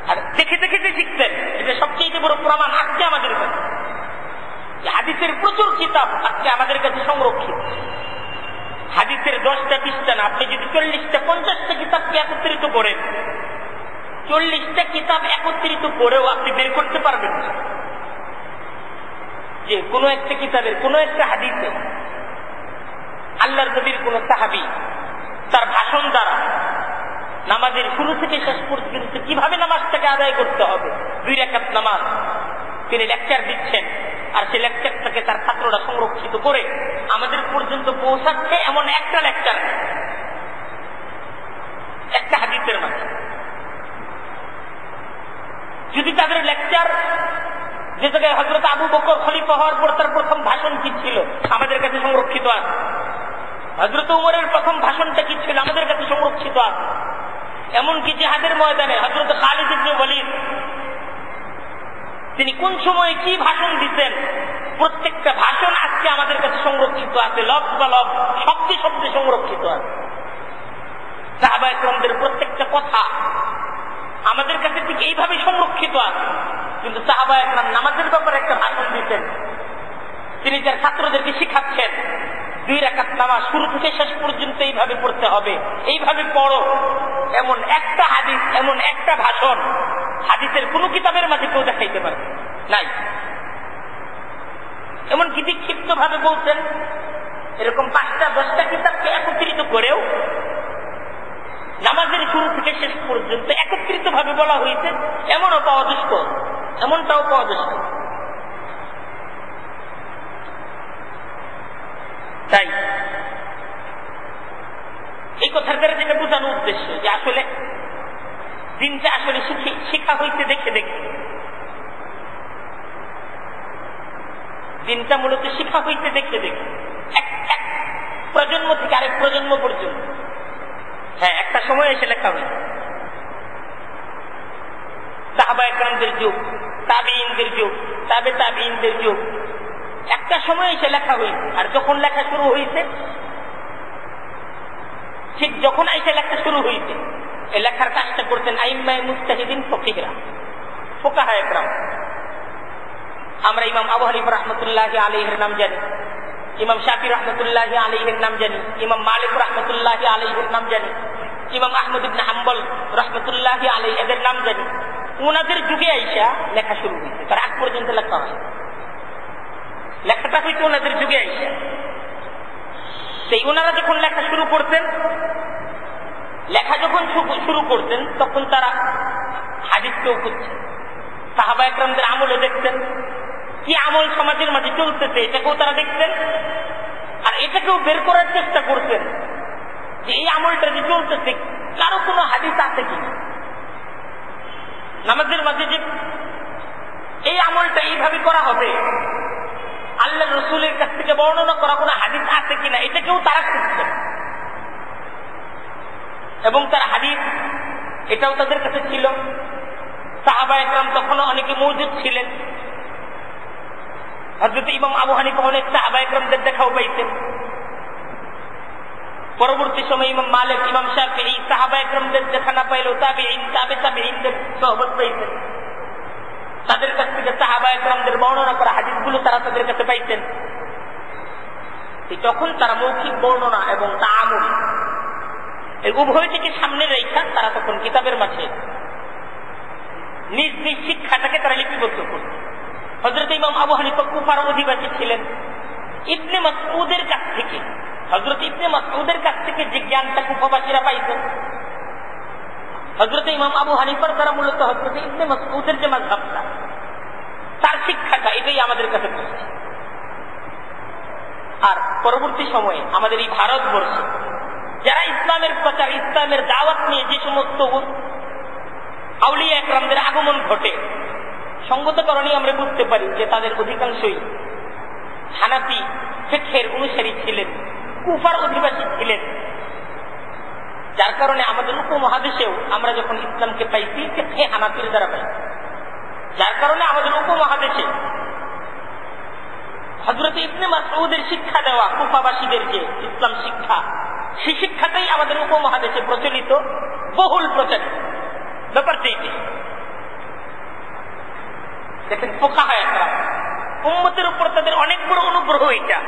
আর দেখে দেখে যে শিখতেন এটা সবচেয়ে বড় প্রমাণ আজকে আমাদের কাছে। হাদিসের প্রচুর কিতাব আজকে আমাদের কাছে সংরক্ষিত। হাদিসের 10টা 20টা না, আপনি যদি 40টা 50টা কিতাবকে একত্রিত করেন, 40টা কিতাব একত্রিত করেও আপনি বের করতে পারবেন না যে কোন একটা কিতাবের কোন একটা হাদিসে আল্লাহর নবীর কোন সাহাবী তার ভাষণ দ্বারা নামাজের শুরু থেকে শেষ পর্যন্ত কিভাবে নামাজটাকে আদায় করতে হবে, 2 রাকাত নামাজ তিনি লেকচার দিচ্ছেন, আর সেই লেকচারটাকে তার ছাত্ররা সংরক্ষিত করে আমাদের পর্যন্ত পৌঁছাচ্ছে এমন একটা লেকচার, একটা হাদিসের মাঝে। যদি তাদের লেকচার যে জায়গায় হযরত আবু বকর খলিফা হওয়ার পর তার প্রথম ভাষণ কি ছিল আমাদের কাছে সংরক্ষিত আছে, হযরত উমরের প্রথম ভাষণটা কি ছিল আমাদের কাছে সংরক্ষিত আছে, এমনকি জিহাদের ময়দানে হযরত খালিদ ইবনে ওয়ালিদ তিনি কোন সময়ে কি ভাষণ দিতেন প্রত্যেকটা ভাষণ আজকে আমাদের কাছে সংরক্ষিত আছে, লফজ বা লফজ, শব্দে শব্দে সংরক্ষিত আছে। সাহাবায়ে কেরামদের প্রত্যেকটা কথা আমাদের কাছে ঠিক এইভাবে সংরক্ষিত আছে। কিন্তু সাহাবা একরাম নামাজের ব্যাপারে একটা ভাষণ দিতেন, তিনি তার ছাত্রদেরকে শিখাচ্ছেন 2 রাকাত নামাজ শুরু থেকে শেষ পর্যন্ত এইভাবে পড়তে হবে, এইভাবে পড়ো। এমন একটা হাদিস, এমন একটা ভাষণ হাদিসের কোন কিতাবের মাঝে কেউ দেখাইতে পারবে নাই। এমন কি বিক্ষিপ্ত ভাবে বলছেন, এরকম 5টা-10টা কিতাবকে একত্রিত করেও নামাজের শুরু থেকে শেষ পর্যন্ত একত্রিত ভাবে বলা হয়েছে, এমনও পাওয়া দুষ্কর, এমনটাও পাওয়া দুষ্কর। তাই এই কথার দ্বারা যেটা বোঝানোর উদ্দেশ্য যে আসলে দিনটা আসলে শিখা হইতে দেখে দেখে, দিনটা মূলত শিখা হইতে দেখে দেখে, এক প্রজন্ম থেকে আরেক প্রজন্ম পর্যন্ত। হ্যাঁ, একটা সময় এসে লেখা হয়েছে, সাহাবা একরামদের যুগ, তাবিঈনদের যুগ, তাবে তাবিঈনদের যুগ, একটা সময় এসে লেখা হয়েছে। আর যখন লেখা শুরু হয়েছে, ঠিক যখন এসে লেখা শুরু হয়েছে, এই লেখার কাজটা করতেন আইম্মায়ে মুজতাহিদিন ফকিহরা, ফুকাহা একরাম। আমরা ইমাম আবু হানিফা রাহমাতুল্লাহি আলাইহির নাম জানি, ইমাম শাফি রাহমাতুল্লাহি আলাইহির নাম জানি, ইমাম মালিক রাহমাতুল্লাহি আলাইহির নাম জানি, ইমাম আহমদ ইবনে হাম্বল রাহমাতুল্লাহি আলাইহি এদের নাম জানি। ওনাদের যুগে আইসা লেখা শুরু হয়েছে, তার আগ পর্যন্ত লেখা হয়, লেখাটা হইতো ওনাদের যুগে আইসা। সেই ওনারা যখন লেখা শুরু করতেন, লেখা যখন শুরু করতেন, তখন তারা হাদিসকেও খুঁজছেন, সাহাবা একরামদের আমলও দেখতেন, কি আমল সমাজের মাঝে চলতেছে এটাকেও তারা দেখতেন। আর এটাকেও বের করার চেষ্টা করতেন যে এই আমলটা যে চলতেছে কারো কোনো হাদিস আছে কিনা, নামাজের মাঝে যে এই আমলটা এইভাবে করা হবে, আল্লাহ রসুলের কাছ থেকে বর্ণনা করা কোনো হাদিস আছে কিনা, এটাকেও তারা খুঁজছেন। এবং তার হাদিস এটাও তাদের কাছে ছিল। সাহাবা একরাম তখনও অনেকে মওজুদ ছিলেন। হযরত ইমাম আবু হানিফা অনেক সাহাবা একরামদের দেখাও পাইতেন। পরবর্তী সময় ইমাম মালিক, ইমাম শাফিঈ সাহাবা একরামদের দেখা না পাইলেও তাবিঈন, তাবে তাবিঈনদের সোহবত পাইতেন। তাদের কাছ থেকে সাহাবা একরামদের বর্ণনা করা হাদিসগুলো তারা তাদের কাছে পাইতেন। তখন তারা মৌখিক বর্ণনা এবং তাআমুল এই উভয়টিকে সামনে রেখে তারা তখন কিতাবের মাঝে নিজ নিজ শিক্ষাটাকে তারা লিপিবদ্ধ করত। হযরত ইমাম আবু হানিফা কুফার অধিবাসী ছিলেন। ইবনে মাসউদের কাছ থেকে, হযরত ইবনে মাসউদের কাছ থেকে যে জ্ঞানটা কুফাবাসীরা পাইতেন, হযরত ইমাম আবু হানিফার দ্বারা মূলত হযরত ইবনে মাসউদের যে মাযহাবটা, তার শিক্ষাটা এটাই আমাদের কাছে পৌঁছে। আর পরবর্তী সময়ে আমাদের এই ভারতবর্ষে যারা ইসলামের প্রচার, ইসলামের দাওয়াত নিয়ে যে সমস্ত আউলিয়া একরামদের আগমন ঘটে, সঙ্গত কারণে আমরা বুঝতে পারি যে তাদের অধিকাংশই হানাফি ফিকহের অনুসারী ছিলেন, কুফার অধিবাসী ছিলেন। যার কারণে আমাদের উপমহাদেশেও আমরা যখন ইসলামকে পাইছি ফিকহে হানাফির দ্বারা পাই। যার কারণে আমাদের উপমহাদেশে হযরত ইবনে মাসউদের শিক্ষা দেওয়া কুফাবাসীদের যে ইসলাম শিক্ষা, সেই শিক্ষাটাই আমাদের উপমহাদেশে প্রচলিত, বহুল প্রচারিত। ব্যাপারটা এইটাই। দেখেন ফুকাহা একরাম, উম্মতের উপর তাদের অনেক বড় অনুগ্রহ এটা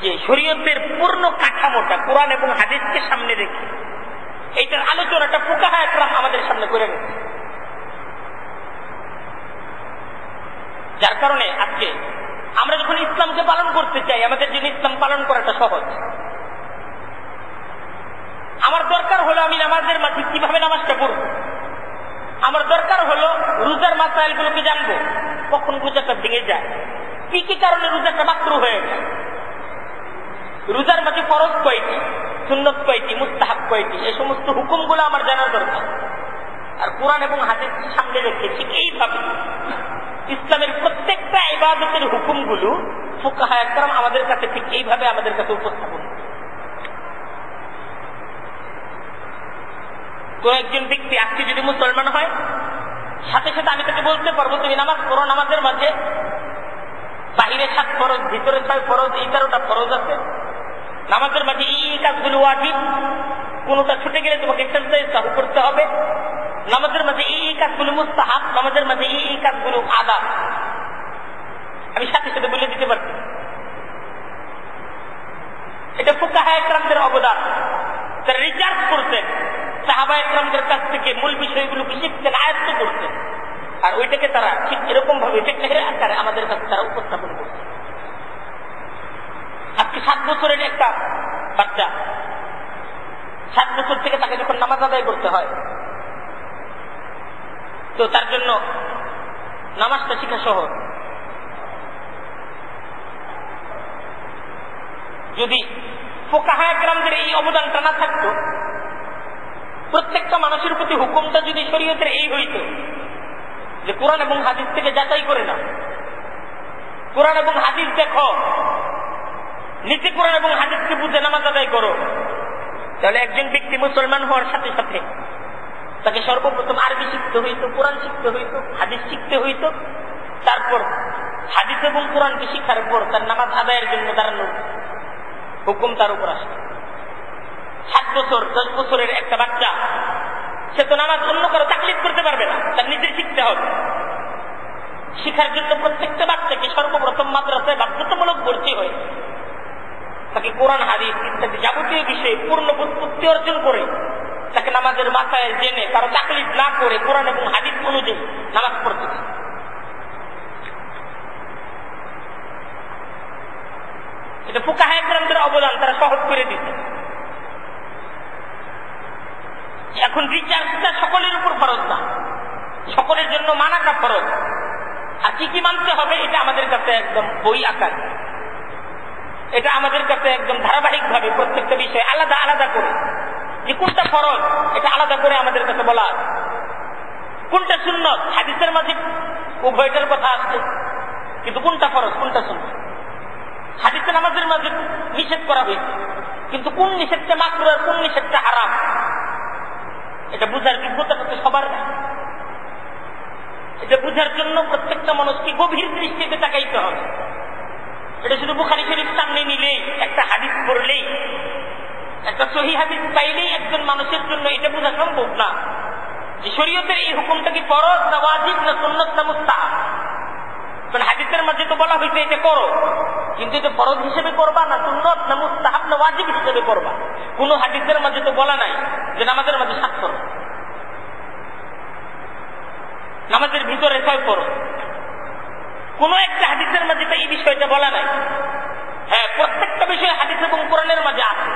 যে শরীয়তের পূর্ণ কাঠামোটা কোরআন এবং হাদিসকে সামনে রেখে এইটার আলোচনাটা ফুকাহা একরাম আমাদের সামনে করে গেছে। যার কারণে আজকে আমরা যখন ইসলামকে পালন করতে চাই, আমাদের জন্য ইসলাম পালন করাটা সহজ। আমার দরকার হলো আমি নামাজের মাঝে কিভাবে নামাজটা পড়ব, আমার দরকার হলো রোজার মাসাইলগুলোকে জানবো, কখন রোজাটা ভেঙে যায়, কি কি কারণে রোজাটা মাকরুহ হয়ে যায়, রোজার মাঝে ফরজ কয়টি, সুন্নত কয়টি, মুস্তাহাব কয়টি, এই সমস্ত হুকুমগুলো আমার জানার দরকার। আর কোরআন এবং হাদিস সামনে রেখে ঠিক এইভাবে ইসলামের প্রত্যেকটা ইবাদতের হুকুমগুলো ফুকাহা একরাম আমাদের কাছে ঠিক এইভাবে আমাদের কাছে উপস্থাপন। কোন একজন ব্যক্তি আজকে যদি মুসলমান হয়, সাথে সাথে আমি তাকে বলতে পারবো তুমি নামাজ পড়ো, নামাজের মাঝে বাহিরে 7 ফরজ, ভিতরে 6 ফরজ, এই 13টা ফরজ আছে। নামাজের মাঝে এই কাজগুলো ওয়াজিব, কোনটা ছুটে গেলে তোমাকে সেজদায় সাহু করতে হবে। নামাজের মাঝে এই কাজগুলো মুস্তাহাব, নামাজের মাঝে এই কাজগুলো আদাব। আমি সাথে সাথে বলে দিতে পারছি। এটা ফুকাহা ইকরামদের অবদান, তারা রিসার্চ করতেন, সাহাবা ইকরামদের কাছ থেকে মূল বিষয়গুলোকে শিখতেন, আয়ত্ত করতেন, আর ওইটাকে তারা ঠিক এরকম ভাবে ফিকহের আকারে আমাদের কাছে তারা উপস্থাপন করতেন। আজকে 7 বছরের একটা বাচ্চা, 7 বছর থেকে তাকে যখন নামাজ আদায় করতে হয়, তো তার জন্য নামাজটা শিখা সহজ। যদি ফুকাহা ইকরামদের এই অবদানটা না থাকতো, প্রত্যেকটা মানুষের প্রতি হুকুমটা যদি শরীয়তের এই হইত যে কোরআন এবং হাদিস থেকে যাচাই করে না, কোরআন এবং হাদিস দেখো, নিচে কোরআন এবং হাদিসকে বুঝে নামাজ আদায় করো, তাহলে একজন ব্যক্তি মুসলমান হওয়ার সাথে সাথে তাকে সর্বপ্রথম আরবি শিখতে হইত, কোরআন শিখতে হইত, হাদিস শিখতে হইত, তারপর হাদিস এবং কোরআনকে শিক্ষার পর তার নামাজ আদায়ের জন্য দাঁড়ানোর হুকুম তার উপর আসে। 7 বছর 10 বছরের একটা বাচ্চা, সে তো নামাজ অন্য কারো তাকলিদ করতে পারবে না, তার নিজের শিখতে হবে। শিখার জন্য প্রত্যেকটা বাচ্চাকে সর্বপ্রথম মাদ্রাসায় বাধ্যতামূলক ভর্তি হয়, তাকে কোরআন হাদিস ইত্যাদি যাবতীয় বিষয়ে পূর্ণ বুদ্ধি অর্জন করে তাকে নামাজের মাথায় জেনে কারো তাকলিদ না করে কোরআন এবং হাদিস অনুযায়ী নামাজ পড়তে হবে। এটা ফুকাহা ইকরামদের অবদান, তারা সহজ করে দিতে। এখন রিচার্জটা সকলের উপর ফরজ না, সকলের জন্য মানাটা ফরজ। আর কি কি মানতে হবে এটা আমাদের কাছে একদম বই আকার, এটা আমাদের কাছে একদম ধারাবাহিক ভাবে প্রত্যেকটা বিষয় আলাদা আলাদা করে, যে কোনটা ফরজ এটা আলাদা করে আমাদের কাছে বলা আছে, কোনটা সুন্নত হাদিসের মাঝে উভয়টার কথা আসছে, কিন্তু কোনটা ফরজ কোনটা সুন্নত হাদিসে নামাজের মাঝে নিষেধ করা হয়েছে, কিন্তু কোন নিষেধটা মাকরুহ আর কোন নিষেধটা হারাম এটা বুঝার যোগ্যতা তো সবার না। এটা বুঝার জন্য প্রত্যেকটা মানুষকে গভীর দৃষ্টিতে তাকাইতে হবে। এটা শুধু বুখারী শরীফ সামনে নিলেই, একটা হাদিস পড়লেই, একটা সহিহ হাদিস পাইলেই একজন মানুষের জন্য এটা বোঝা সম্ভব না যে শরীয়তের এই হুকুমটা কি ফরজ না ওয়াজিব না সুন্নাত না মুস্তাহাব। কারণ হাদিসের মাঝে তো বলা হয়েছে এটা করো, কিন্তু এটা ফরজ হিসেবে করবা না সুন্নাত না মুস্তাহাব না ওয়াজিব হিসেবে করবা। কোন হাদিসের মাঝে তো বলা নাই যে নামাজের মাঝে 7 ফরজ, নামাজের ভিতরে 6 ফরজ, কোন একটা হাদিসের মাঝে তো এই বিষয়টা বলা নাই। হ্যাঁ, প্রত্যেকটা বিষয় হাদিস এবং কোরআনের মাঝে আছে,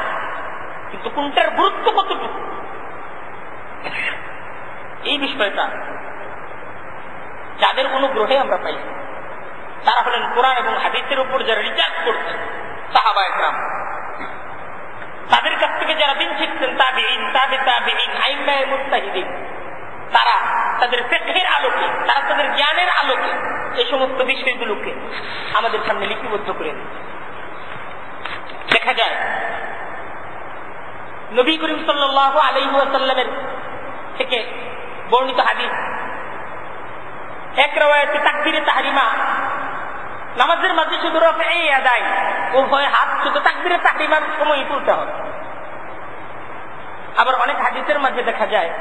কিন্তু কোনটার গুরুত্ব কতটুকু এই বিষয়টা যাদের অনুগ্রহে আমরা পাই তারা হলেন কোরআন এবং হাদিসের উপর যারা রিসার্চ করছেন সাহাবা ইকরাম, তাদের কাছ থেকে যারা দিন শিখছেন তাবিঈন, তাবে তাবিঈন, আইম্মায়ে মুজতাহিদিন, তারা তাদের ফিকহের আলোকে, তারা তাদের জ্ঞানের আলোকে এই সমস্ত বিষয়গুলোকে আমাদের সামনে লিপিবদ্ধ করে দেখা যায়। নবী করিম সাল্লাল্লাহু আলাইহি ওয়াসাল্লামের থেকে বর্ণিত হাদিস, এক রাওয়ায়াতে তাকবীরে তাহরিমা নামাজের মাঝে শুধু রফে আদায়, উভয় হাত শুধু তাকবীরে তাহরিমার সময় তুলতে হবে। আবার অনেক হাদিসের মাঝে দেখা যায়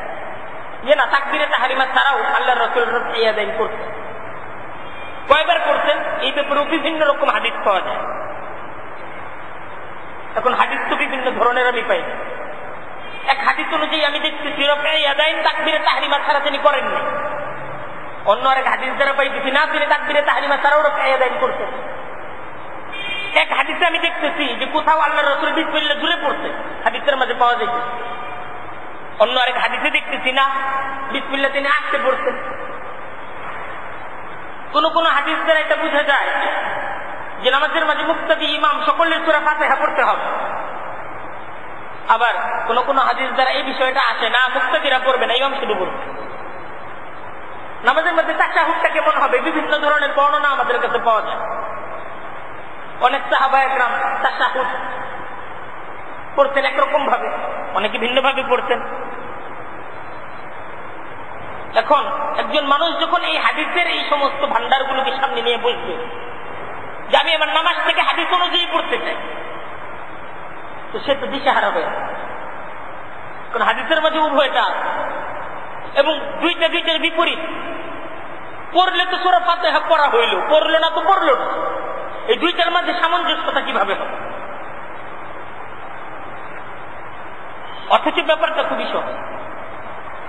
যে না, তাকবীরে তাহরিমা ছাড়াও আল্লাহর রাসূল রফে আদায় করতেন। কয়বার করতেন এই ব্যাপারে বিভিন্ন রকম হাদিস পাওয়া যায়। এখন হাদিস তো বিভিন্ন ধরনের আমি পাই। এক হাদিস অনুযায়ী আমি দেখতেছি রফে আদায় তাকবীরে তাহরিমা ছাড়া তিনি করেননি। অন্য আরেক হাদিস দ্বারা পাইতেছি না, তিনি তাকবীরে তাহরিমা ছাড়াও রফে আদায় করতেন। এক হাদিসে আমি দেখতেছি যে কোথাও আল্লাহর রাসূল বিসমিল্লাহ জুড়ে পড়তেন, হাদিসের মাঝে পাওয়া যায়। অন্য আরেক হাদিসে দেখতেছি না, বিসমিল্লাহ তিনি আস্তে পড়তেন। কোন কোন হাদিস দ্বারা এটা বোঝা যায় যে নামাজের মাঝে মুক্তাদি ইমাম সকলের সূরা ফাতিহা পড়তে হবে। আবার কোন কোন হাদিস দ্বারা এই বিষয়টা আসে না, মুক্তাদিরা পড়বে না, ইমাম শুধু পড়বে। নামাজের মধ্যে তাশাহুদটা কেমন হবে বিভিন্ন ধরনের বর্ণনা আমাদের কাছে পাওয়া যায়। অনেক সাহাবা ইকরাম তাশাহুদ পড়তেন একরকম ভাবে, অনেকে ভিন্ন ভাবে পড়তেন। এখন একজন মানুষ যখন এই হাদিসের এই সমস্ত ভান্ডারগুলোকে সামনে নিয়ে বসবে যে আমি আমার নামাজ থেকে হাদিস অনুযায়ী পড়তে চাই, তো সে তো দিশেহারা হয়ে, কারণ হাদিসের মাঝে উভয়টা এবং দুইটার বিপরীত। পড়লে তো সূরা ফাতিহা পড়া হইল, পড়লো না তো পড়লো না, এই দুইটার মাঝে সামঞ্জস্যতা কিভাবে হবে? অথচ ব্যাপারটা খুবই সহজ,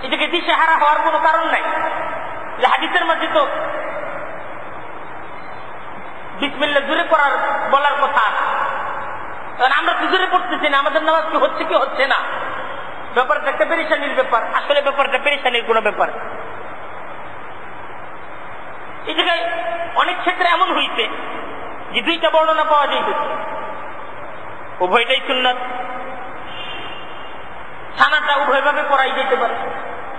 এটাকে দিশেহারা হওয়ার কোনো কারণ নাই। যে হাদিসের মাঝে তো বিসমিল্লাহ জোরে বলার কথা, কারণ আমরা তো জোরে পড়তেছি না, আমাদের নামাজ কি হচ্ছে কি হচ্ছে না, ব্যাপারটা একটা পেরেশানির ব্যাপার। আসলে ব্যাপারটা পেরেশানির কোনো ব্যাপার। এই জায়গায় অনেক ক্ষেত্রে এমন হইছে যে দুইটা বর্ণনা পাওয়া যাইতেছে, উভয়টাই সুন্নাত, সানাটা উভয়ভাবে পড়াই যেতে পারে।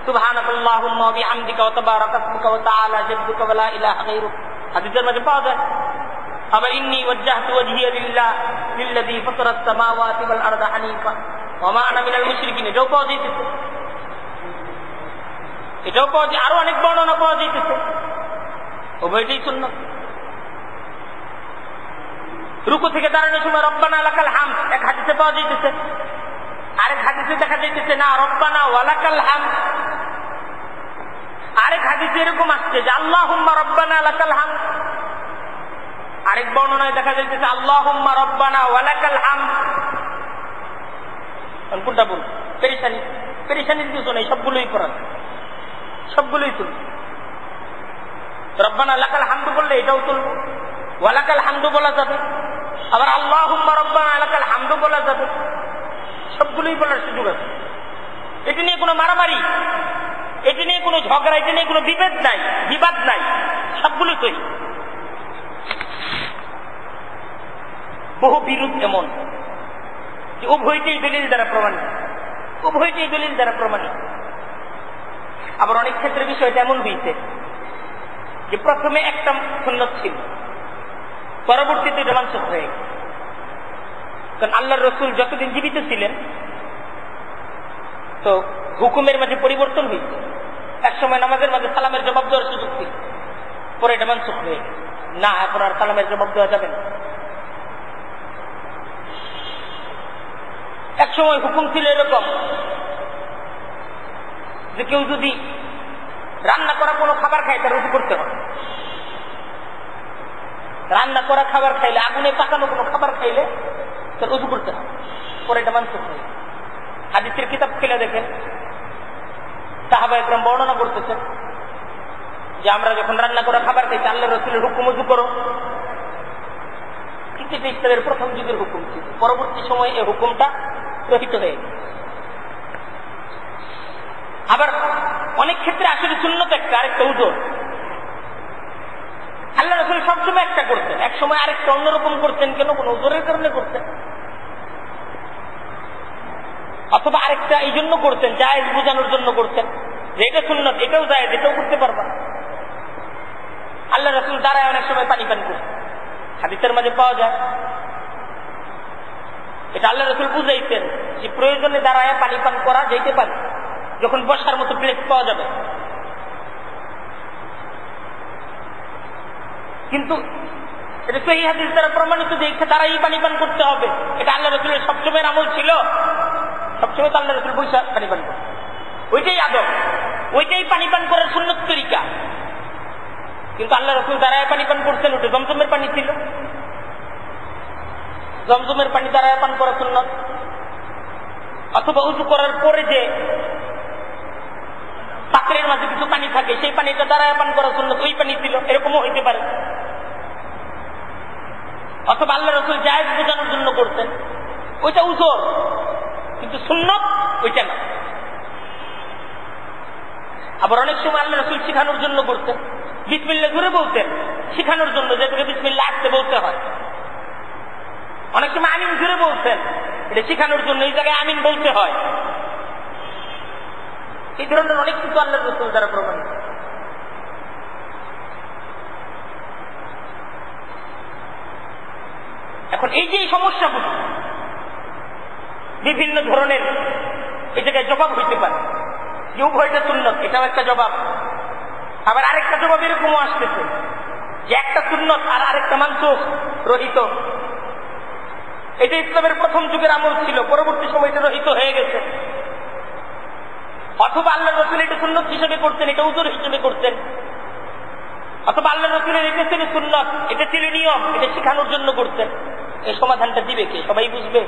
সুবহানাকাল্লাহুম্মা ওয়া বিহামদিকা ওয়া তাবারাকা ইসমুকা ওয়া তাআলা জাদ্দুকা ওয়া লা ইলাহা গায়রুক হাদিসের মাঝে পাওয়া যায়। আবার ইন্নী ওয়াজ্জাহতু ওয়াজহিয়া লিল্লাযী ফাতারাস সামাওয়াতি ওয়াল আরদা হানিফা ওয়া মা আনা মিনাল মুশরিকিন, এটাও পাওয়া যাইতেছে, এটাও পাওয়া যায়। আরো অনেক বর্ণনা পাওয়া যাইতেছে, উভয়টাই সুন্নাত। রুকু থেকে দাঁড়ানোর সময় রব্বানা লাকাল হামদ এক হাদিসে পাওয়া যাইতেছে, আরেক হাদিসে দেখা যাইতেছে না রব্বানা ওয়ালাকাল হামদ। আরেক হাদিসে এরকম আসছে যে আল্লাহুম্মা রব্বানা লাকাল হামদ, আরেক বর্ণনায় দেখা যাইতেছে আল্লাহুম্মা রব্বানা ওয়ালাকাল হামদ। কোনটা বল? পেরেশানির কিছু নেই, সবগুলোই করার, সবগুলোই তুলব। রব্বানা লাকাল হামদু বললে এটাও তুলব, ওয়ালাকাল হামদু বলা যাবে, আবার আল্লাহুম্মা রব্বানা লাকাল হামদু বলা যাবে, সবগুলোই বলার সুযোগ আছে। এটি নিয়ে কোনো মারামারি, এটি নিয়ে কোনো ঝগড়া, এটি নিয়ে কোনো বিবাদ নাই, সবগুলোই তৈরি। বহু বিরোধ এমন যে উভয়টাই দলিল দ্বারা প্রমাণিত, উভয়টাই দলিল দ্বারা প্রমাণিত। আবার অনেক ক্ষেত্রে বিষয়টা এমন হয়েছে যে প্রথমে একটা সুন্নত ছিল, পরবর্তীতে এটা মানসুখ হয়ে গেছে। কারণ আল্লাহর রাসূল যতদিন জীবিত ছিলেন তো হুকুমের মাঝে পরিবর্তন হয়েছে। এক সময় নামাজের মাঝে সালামের জবাব দেওয়ার সুযোগ ছিল, পরে এটা মানসুখ হয়ে গেছে, না এখন আর সালামের জবাব দেওয়া যাবে না। এক সময় হুকুম ছিল এরকম যে কেউ যদি রান্না করা কোনো খাবার খায় তার উযু করতে হবে। রান্না করা খাবার খাইলে, আগুনে পাকানো কোনো খাবার খাইলে তার উযু করতে হবে, পরে এটা মানসুখ হয়ে গেছে। হাদিসের কিতাব খুলে দেখেন, সাহাবা একরাম বর্ণনা করতেছেন যে আমরা যখন রান্না করা খাবার খাইছি আল্লাহর রাসূলের হুকুম উযু করো, কিন্তু এটা ইসলামের প্রথম যুগের হুকুম ছিল। পরবর্তী সময়ে এই হুকুমটা রহিত হয়ে গেছে। আবার অনেক ক্ষেত্রে আসলে সুন্নত একটা, আরেকটা উযর। আল্লাহ রাসূল সবসময় একটা করতেন, এক সময় আরেকটা অন্যরকম করতেন, কেন? কোন উযরের কারণে করতেন, অথবা আরেকটা এই জন্য করতেন জায়েজ বোঝানোর জন্য করতেন যে এটা সুন্নত, এটাও জায়েজ, এটাও করতে পারবা। আল্লাহ রাসূল দাঁড়ায় অনেক সময় পানি পান করতেন, হাদিসের মাঝে পাওয়া যায়। এটা আল্লাহ রাসূল বুঝাইতেন যে প্রয়োজনে দাঁড়ায় পানি পান করা যেতে পারে, যখন বসার মতো প্লেস পাওয়া যাবে। কিন্তু এটা সহিহ হাদিস দ্বারা প্রমাণিত যে দাঁড়াই পানি পান করতে হবে, এটা আল্লাহ রাসূলের সবসময় আমল ছিল। সবসময় তো আল্লাহ রাসূল বসে পানি পান করতেন, ওইটাই আদব, ওইটাই পানি পান করার সুন্নত তরিকা। কিন্তু আল্লাহ রাসূল দাঁড়ায় পানি পান করতেন, ওটা জমজমের পানি ছিল, জমজমের পানি দাঁড়ায় পান করা সুন্নত। অথবা উযু করার পরে যে পাত্রের মাঝে কিছু পানি থাকে সেই পানিটা দাঁড়ায় পান করা সুন্নত, ওই পানি ছিল, এরকমও হইতে পারে। অথবা আল্লাহ রাসূল জায়েজ বোঝানোর জন্য করতেন, ওইটা উযর, কিন্তু সুন্নত ওইটা না। আবার অনেক সময় আল্লাহ রাসূল শিখানোর জন্য করতেন, বিসমিল্লাহ জোরে বলতেন শিখানোর জন্য, যেটাকে বিসমিল্লাহ আসতে বলতে হয়। অনেক সময় আমিন জোরে বলতেন, এটা শিখানোর জন্য, এই জায়গায় আমিন বলতে হয়। এই ধরনের অনেক কিছু আল্লাহ রাসূল দ্বারা প্রমাণিত। এখন এই যে সমস্যাগুলো বিভিন্ন ধরনের, এই জায়গায় জবাব হইতে পারে যে উভয়টা সুন্নত, এটাও একটা জবাব। আবার আরেকটা জবাব এরকমও আসতেছে যে একটা সুন্নত আর আরেকটা মানসুখ রহিত, এটা ইসলামের প্রথম যুগের আমল ছিল, পরবর্তী সময় এটা রহিত হয়ে গেছে। অথবা আল্লাহ রসুল এটা সুন্নত হিসেবে করতেন, এটা উজুর হিসেবে করতেন, অথবা আল্লাহ রসুলের এটা ছিল সুন্নত, এটা ছিল নিয়ম, এটা শেখানোর জন্য করতেন। এই সমাধানটা দিবে কে? সবাই বুঝবে?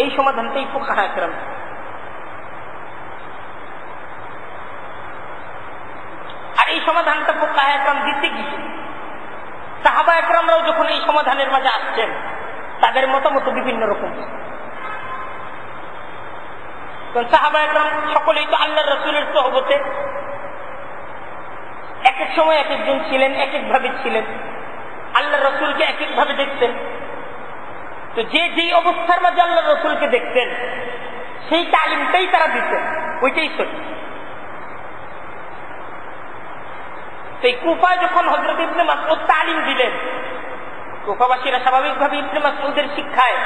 এই সমাধানটাই ফুকাহা একরাম। আর এই সমাধানটা ফুকাহা একরাম দিতে গিয়ে সাহাবা একরামরাও যখন এই সমাধানের মাঝে আসছেন, তাদের মতামত বিভিন্ন রকম। সাহাবা একরাম সকলেই তো আল্লাহ রসুলের সোহবতে এক এক সময় এক একজন ছিলেন, এক একভাবে ছিলেন, আল্লাহ রসুলকে এক একভাবে দেখতেন। তো যে যেই অবস্থার মাঝে আল্লাহ রসুলকে দেখতেন সেই তালিমটাই তারা দিতেন, ওইটাই সত্যি। সেই কুফায় যখন হযরত ইবনে মাসউদ তালিম দিলেন, কুফাবাসীরা স্বাভাবিকভাবে ইবনে মাসউদের শিক্ষায়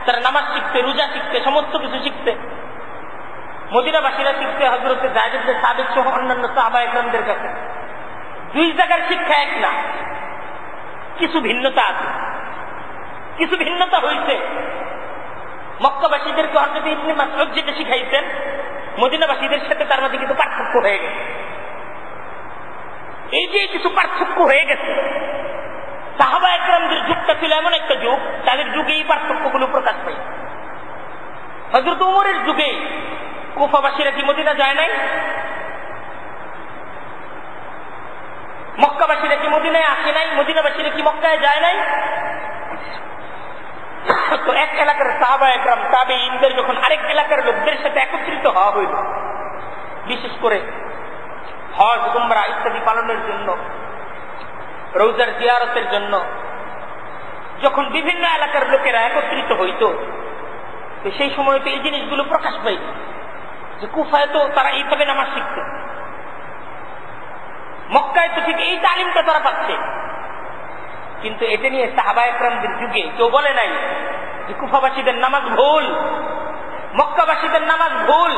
তারা নামাজ শিখতে, রোজা শিখতে, সমস্ত কিছু শিখতে। মদিনাবাসীরা শিখতে হযরত যায়েদ ইবনে সাবিত সহ অন্যান্য সাহাবা একরামদের কাছে। দুই জায়গার শিক্ষা এক না, কিছু ভিন্নতা আছে, কিছু ভিন্নতা হয়েছে। মক্কাবাসীদেরকে হযরত ইবনে মাসউদ যেটা শিখাইতেন, মদিনাবাসীদের সাথে তার মধ্যে কিন্তু পার্থক্য হয়ে গেছে। এই যে কিছু পার্থক্য হয়ে গেছে, সাহাবা একরামদের যুগটা ছিল এমন একটা যুগ, তাদের যুগে এই পার্থক্যগুলো প্রকাশ পায়। হযরত ওমরের যুগে কুফাবাসীরা কি মদিনা যায় নাই? মক্কাবাসীরা কি মদিনায় আসে নাই? মদিনাবাসীরা কি মক্কায় যায় নাই? তো এক এলাকার সাহাবা একরাম তাবেঈনদের যখন আরেক এলাকার লোকদের সাথে একত্রিত হওয়া হইল, বিশেষ করে হজ, উমরা ইত্যাদি পালনের জন্য, রওজার জিয়ারতের জন্য, যখন বিভিন্ন এলাকার লোকেরা একত্রিত হইত, তো সেই সময় তো এই জিনিসগুলো প্রকাশ পাইত যে কুফায় তো তারা এইভাবে নামাজ শিখছে, মক্কায় তো ঠিক এই তালিমটা তারা পাচ্ছে। কিন্তু এটা নিয়ে সাহাবা একরামদের যুগে কেউ বলে নাই যে কুফাবাসীদের নামাজ ভুল, মক্কাবাসীদের নামাজ ভুল,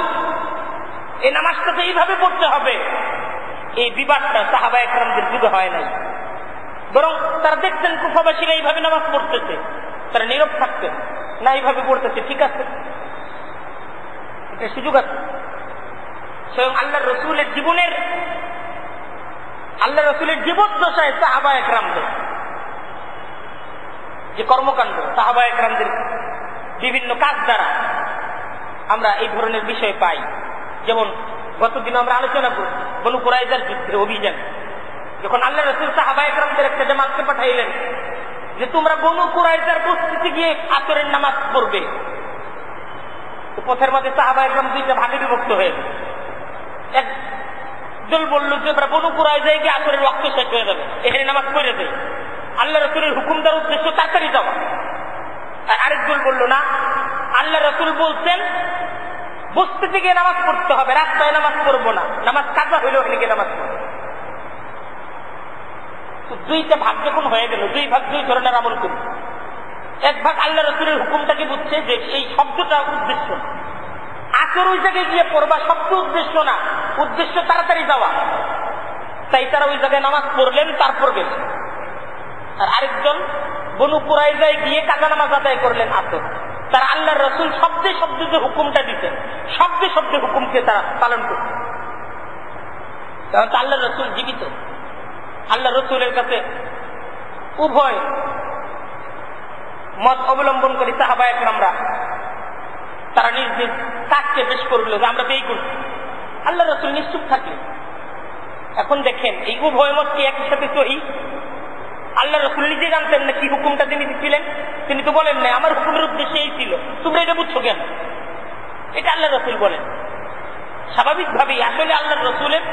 এই নামাজটা তো এইভাবে পড়তে হবে। এই বিবাদটা সাহাবা একরামদের যুগে হয় নাই, বরং তারা দেখতেন কুফাবাসীরা এইভাবে নামাজ পড়তেছে, তারা নীরব থাকতেন, না এইভাবে পড়তেছে, ঠিক আছে, এটা সুযোগ আছে। স্বয়ং আল্লাহ রসুলের জীবনের, আল্লাহ রসুলের জীবদ্দশায় সাহাবা একরামদের যে কর্মকাণ্ড, সাহাবা একরামদের বিভিন্ন কাজ দ্বারা আমরা এই ধরনের বিষয় পাই। যেমন গতদিন আমরা আলোচনা করছি বনু কুরাইজার যুদ্ধে অভিযান, যখন আল্লাহ রসুল সাহাবা একরামদের একটা জামাতকে পাঠাইলেন যে তোমরা বনু কুরাইজার বস্তিতে গিয়ে আসরের নামাজ পড়বে। তো পথের মাঝে সাহাবা একরাম দুইটা ভাগে বিভক্ত হয়ে গেল। একদল বললো যে আমরা বনু কুরাইজায় গিয়ে আসরের ওয়াক্ত শেষ হয়ে যাবে, এখানে নামাজ পড়ে দেয়, আল্লাহ রসুলের হুকুম দেওয়ার উদ্দেশ্য তাড়াতাড়ি যাওয়া। আর আরেক দল বললো না, আল্লাহ রসুল বলছেন বস্তিতে গিয়ে নামাজ পড়তে হবে, রাস্তায় নামাজ পড়বো না, নামাজ কাজা হইলে ওখানে গিয়ে নামাজ পড়বো। তো দুইটা ভাগ যখন হয়ে গেল, দুই ভাগ দুই ধরনের আমল করি। এক ভাগ আল্লাহ রসুলের হুকুমটাকে বুঝছে যে এই শব্দটা উদ্দেশ্য, আসর ওই জায়গায় গিয়ে পড়বা শব্দ উদ্দেশ্য না, উদ্দেশ্য তাড়াতাড়ি যাওয়া, তাই তারা ওই জায়গায় নামাজ পড়লেন, তারপর গেলেন। আর আরেকজন বনু কুরাইজায় গিয়ে কাজা নামাজ আদায় করলেন আসর। তারা আল্লাহ রসুল শব্দে শব্দে যে হুকুমটা দিতেন, শব্দে শব্দে হুকুমকে তারা পালন করত। কারণ আল্লাহ রসুল জীবিত, আল্লাহ রসুলের কাছে উভয় মত অবলম্বন করি সাহাবা একরামরা, তারা নিজ নিজ কাজকে পেশ করলো যে আমরা তো এই করছি, আল্লাহ রসুল নিশ্চুপ থাকলেন। এখন দেখেন এই উভয় মত কি একই সাথে সহি? আল্লাহ রসুল নিজে জানতেন না কি হুকুমটা তিনি দিচ্ছিলেন? তিনি তো বলেন না আমার হুকুমের উদ্দেশ্য এই ছিল, তোমরা এটা বুঝছো কেন? এটা আল্লাহ রসুল বলেন। স্বাভাবিকভাবেই আসলে আল্লাহ রসুলের,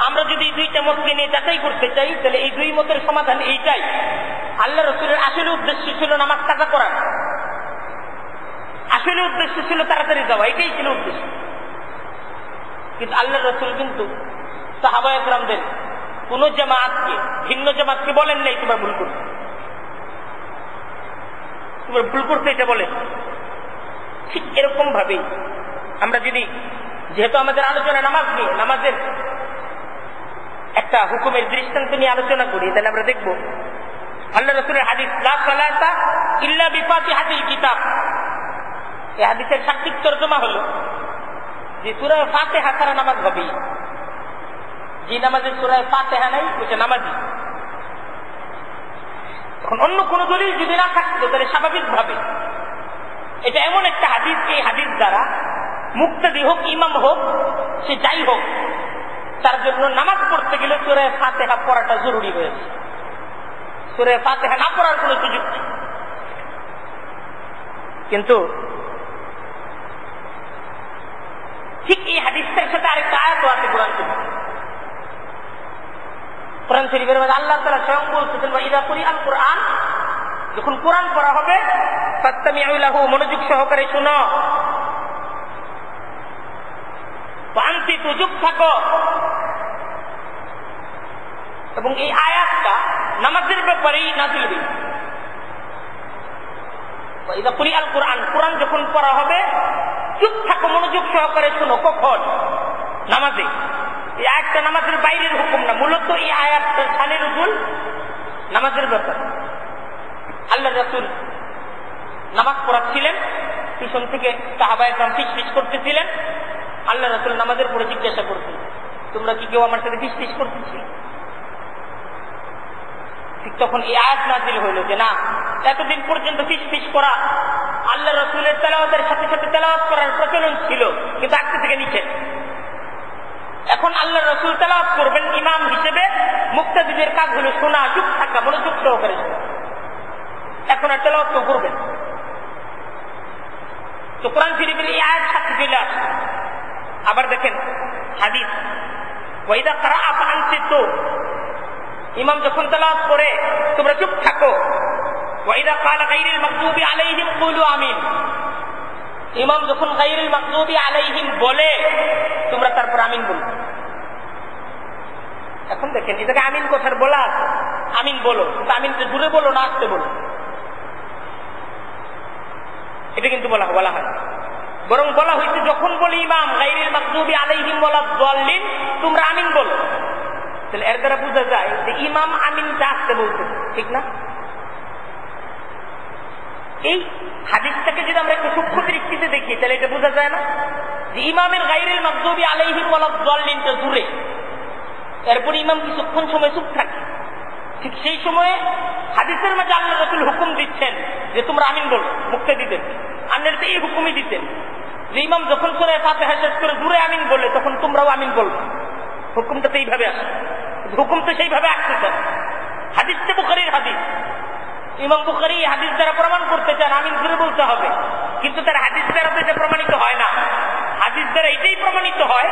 আমরা যদি এই দুইটা মতকে নিয়ে যাচাই করতে চাই, তাহলে এই দুই মতের সমাধান এইটাই। আল্লাহ রসুলের আসলে উদ্দেশ্য ছিল নামাজ কাজা করা, আসলে উদ্দেশ্য ছিল তাড়াতাড়ি যাওয়া, এটাই ছিল উদ্দেশ্য। কিন্তু আল্লাহ রসুল কিন্তু সাহাবা একরামদের কোন জামাতকে, ভিন্ন জামাতকে বলেন নাই তোমরা ভুল করছো, তোমরা ভুল করছো এটা বলেন। ঠিক এরকম ভাবেই আমরা যদি, যেহেতু আমাদের আলোচনা নামাজ নিয়ে, নামাজের একটা হুকুমের দৃষ্টান্ত নিয়ে আলোচনা করি, তাহলে আমরা দেখবো আল্লাহ রসুলের হাদিস লা সালাতা ইল্লা বিফাতিহাতিল কিতাব। এই হাদিসের শাব্দিক তরজমা হলো যে সূরা ফাতিহা ছাড়া নামাজ হবে। যে নামাজের সূরা ফাতিহা নাই ওটা নামাজই। এখন অন্য কোন দলিল যদি না থাকতো তাহলে স্বাভাবিকভাবে এটা এমন একটা হাদিস, এই হাদিস দ্বারা মুক্তাদি হোক ইমাম হোক সে যাই হোক তার জন্য নামাজ পড়তে গেলে সূরা ফাতিহা পড়াটা জরুরি হয়েছে। সূরা ফাতিহা না পড়ার কোন সুযোগ নেই। কিন্তু ঠিক এই হাদিসটার সাথে আরেকটা আয়াত আছে কোরআন শরীফে। কোরআন শরীফের মধ্যে আল্লাহ তাআলা স্বয়ং বলতেছেন, ইযা কুরিআল কুরআন, যখন কোরআন পড়া হবে ফাসতামিউ লাহু, মনোযোগ সহকারে শুনো, ওয়ানসিতু, চুপ থাকো। এবং এই আয়াতটা নামাজের ব্যাপারেই নাযিল হয়েছে। ইযা কুরিআল কুরআন, কোরআন যখন পড়া হবে চুপ থাকো, মনোযোগ সহকারে শুনো। কখন? নামাজে। এই আয়াতটা নামাজের বাইরের হুকুম না, মূলত এই আয়াতটা শানে নুজুল নামাজের ব্যাপার। আল্লাহ রাসূল নামাজ পড়াচ্ছিলেন, পিছন থেকে সাহাবায়ে কেরাম ফিসফিস করতেছিলেন। আল্লাহ রাসূল নামাজের পরে জিজ্ঞাসা করতেন, তোমরা কি কেউ আমার সাথে ফিসফিস করতেছিলে? ঠিক তখন এই আয়াত নাযিল হইল যে না, এতদিন পর্যন্ত ফিসফিস করা আল্লাহ রাসূলের তেলাওয়াতের সাথে সাথে তেলাওয়াত করার প্রচলন ছিল, কিন্তু আজকে থেকে নিষেধ। এখন আল্লাহ রাসূল তেলাওয়াত করবেন ইমাম হিসেবে, মুক্তাদিদের কাজ হলো শোনা, চুপ থাকা, মনোযোগ সহকারে শোনা। এখন আর তেলাওয়াত কেউ করবেন। তো কোরআন শরীফের এই আয়াত সাথে চলে আসে। আবার দেখেন হাদিস, ওয়াইদা কারাআ ফাআনসিতু, ইমাম যখন তেলাওয়াত করে তোমরা চুপ থাকো। ওয়াইদা ক্বালা গায়রিল মাগদুবি আলাইহিম কুলু আমিন, ইমাম যখন গায়রিল মাগদুবি আলাইহিম বলে তোমরা তারপর আমিন বলবে। এখন দেখেন এটাকে আমিন কথার বলা আছে, আমিন বলো, কিন্তু আমিনটা জুড়ে বলো না আস্তে বলো, এটা কিন্তু বলা হয়। বরং বলা হয়েছে যখন বলি ইমাম গায়রিল মাগদুবি আলাইহিম ওয়ালাদ দাল্লিন, তোমরা আমিন বলো। তাহলে এর দ্বারা বোঝা যায় যে ইমাম আমিনটা আস্তে বলতে, ঠিক না? এই হাদিসটাকে যদি আমরা একটু সূক্ষ্ম দৃষ্টিতে দেখি তাহলে এটা বোঝা যায় না যে ইমামের গায়রিল মাগদুবি আলাইহিম ওয়ালাদ দাল্লিনটা জুড়ে, এরপর ইমাম কিছুক্ষণ সময় চুপ থাকে। ঠিক সেই সময়ে হাদিসের মাঝে আল্লাহ রাসূল হুকুম দিচ্ছেন যে তোমরা আমিন বলো মুক্তাদিদের। আপনারা তো এই হুকুমই দিতেন যে ইমাম যখন সূরা ফাতিহা শেষ করে জুড়ে আমিন বলে তখন তোমরাও আমিন বলবে। হুকুমটা তো এইভাবে আসে, হুকুম তো সেইভাবে আসছে। হাদিসটা বুখারীর হাদিস, ইমাম বুখারী হাদিস দ্বারা প্রমাণ করতে চান আমিন জুড়ে বলতে হবে, কিন্তু তার হাদিস দ্বারা তো এটা প্রমাণিত হয় না। হাদিস দ্বারা এটাই প্রমাণিত হয়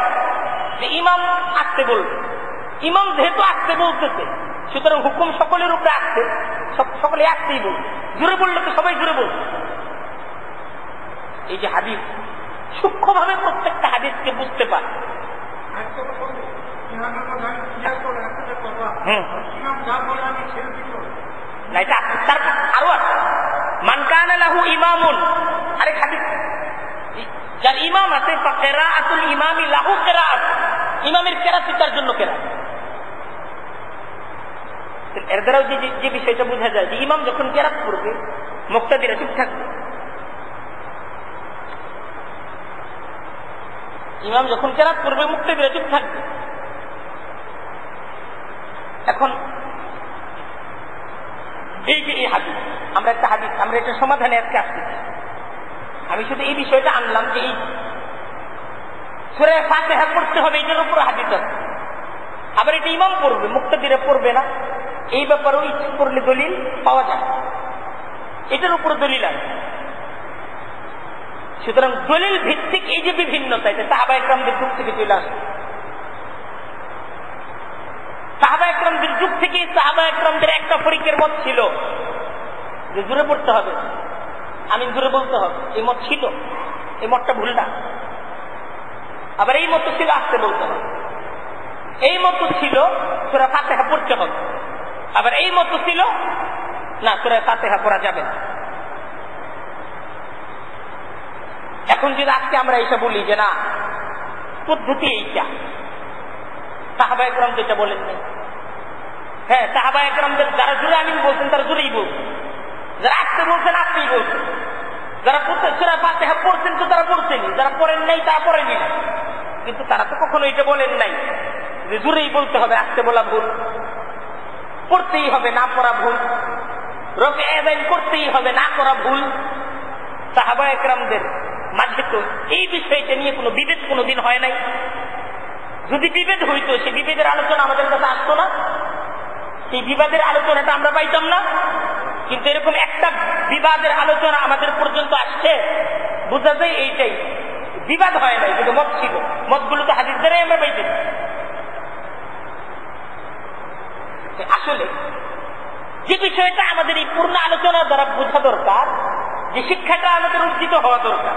যে ইমাম আসতে বলবে। ইমাম যেহেতু আসতে বলতেছে সুতরাং হুকুম সকলের উপরে আসছে, সকলে আসতেই বলবে। জুড়ে বললে তো সবাই জুড়ে বলবে। এই যে হাদিস সূক্ষ্মভাবে প্রত্যেকটা হাদিসকে বুঝতে পারে। আরো আছে মান কানা লাহু ইমামুন, আরেক হাদিস, যার ইমাম আছে ফাকিরাআতুল ইমামি লাহু কিরাআত, ইমামের কিরাত তার জন্য কিরাত। এর দ্বারাও যে বিষয়টা বোঝা যায় যে ইমাম যখন কিরাত করবে মুক্তাদিরা চুপ থাকবে। ইমাম যখন কিরাত করবে মুক্তাদিরা চুপ থাকবে। এখন এই যে এই হাদিস, আমরা একটা হাদিস, আমরা এটা সমাধানে আজকে আসতেছি। আমি শুধু এই বিষয়টা আনলাম যে এই সূরা ফাতিহা পড়তে হবে, এটার উপর হাদিস আছে। আবার এটা ইমাম পড়বে, মুক্তাদিরা পড়বে না, এই ব্যাপারেও ইচ্ছে করলে দলিল পাওয়া যায়, এটার উপর দলিল আছে। সুতরাং দলিল ভিত্তিক এই যে বিভিন্নতা, এটা সাহাবায়ে কেরামদের যুগ থেকে চলে আসে। সাহাবায়ে কেরামদের যুগ থেকে সাহাবায়ে কেরামদের একটা ফরিকের মত ছিল যে জোরে পড়তে হবে, আমিন জোরে বলতে হবে, এই মত ছিল। এই মতটা ভুল না। আবার এই মত ছিল আস্তে বলতে হবে। এই মত ছিল সূরা ফাতিহা পড়তে হবে। আবার এই মত ছিল না, সূরা ফাতিহা পড়া যাবে না। এখন যদি আজকে আমরা এইসব বলি যে না পদ্ধতি এইটা, সাহাবায়ে কেরাম যেটা বলেন, হ্যাঁ সাহাবায়ে কেরামদের যারা জোরে আমিন বলছেন তারা জোরেই বলছেন, যারা আসতে বলছেন আসতেই বলছেন, যারা সূরা ফাতিহা পড়ছেন তো তারা পড়ছেনি, যারা পড়েন নাই তারা পড়েনি না। কিন্তু তারা তো কখনো এটা বলেন নাই যে জোরেই বলতে হবে, আসতে বলা ভুল, পড়তেই হবে, না পড়া ভুল, রফে আদায় করতেই হবে, না করা ভুল। সাহাবা একরামদের মাঝে তো এই বিষয়টা নিয়ে কোনো বিভেদ কোনোদিন হয় নাই। যদি বিভেদ হইতো সেই বিভেদের আলোচনা আমাদের কাছে আসতো না, সেই বিবাদের আলোচনাটা আমরা পাইতাম না। কিন্তু এরকম একটা বিবাদের আলোচনা আমাদের পর্যন্ত আসছে, বোঝা যায় এইটাই বিবাদ হয় নাই, কিন্তু মত ছিল। মতগুলো তো হাদিস দ্বারাই আমরা পাইতেছি। আসলে যে বিষয়টা আমাদের এই পূর্ণ আলোচনার দ্বারা বোঝা দরকার, যে শিক্ষাটা আমাদের অর্জিত হওয়া দরকার,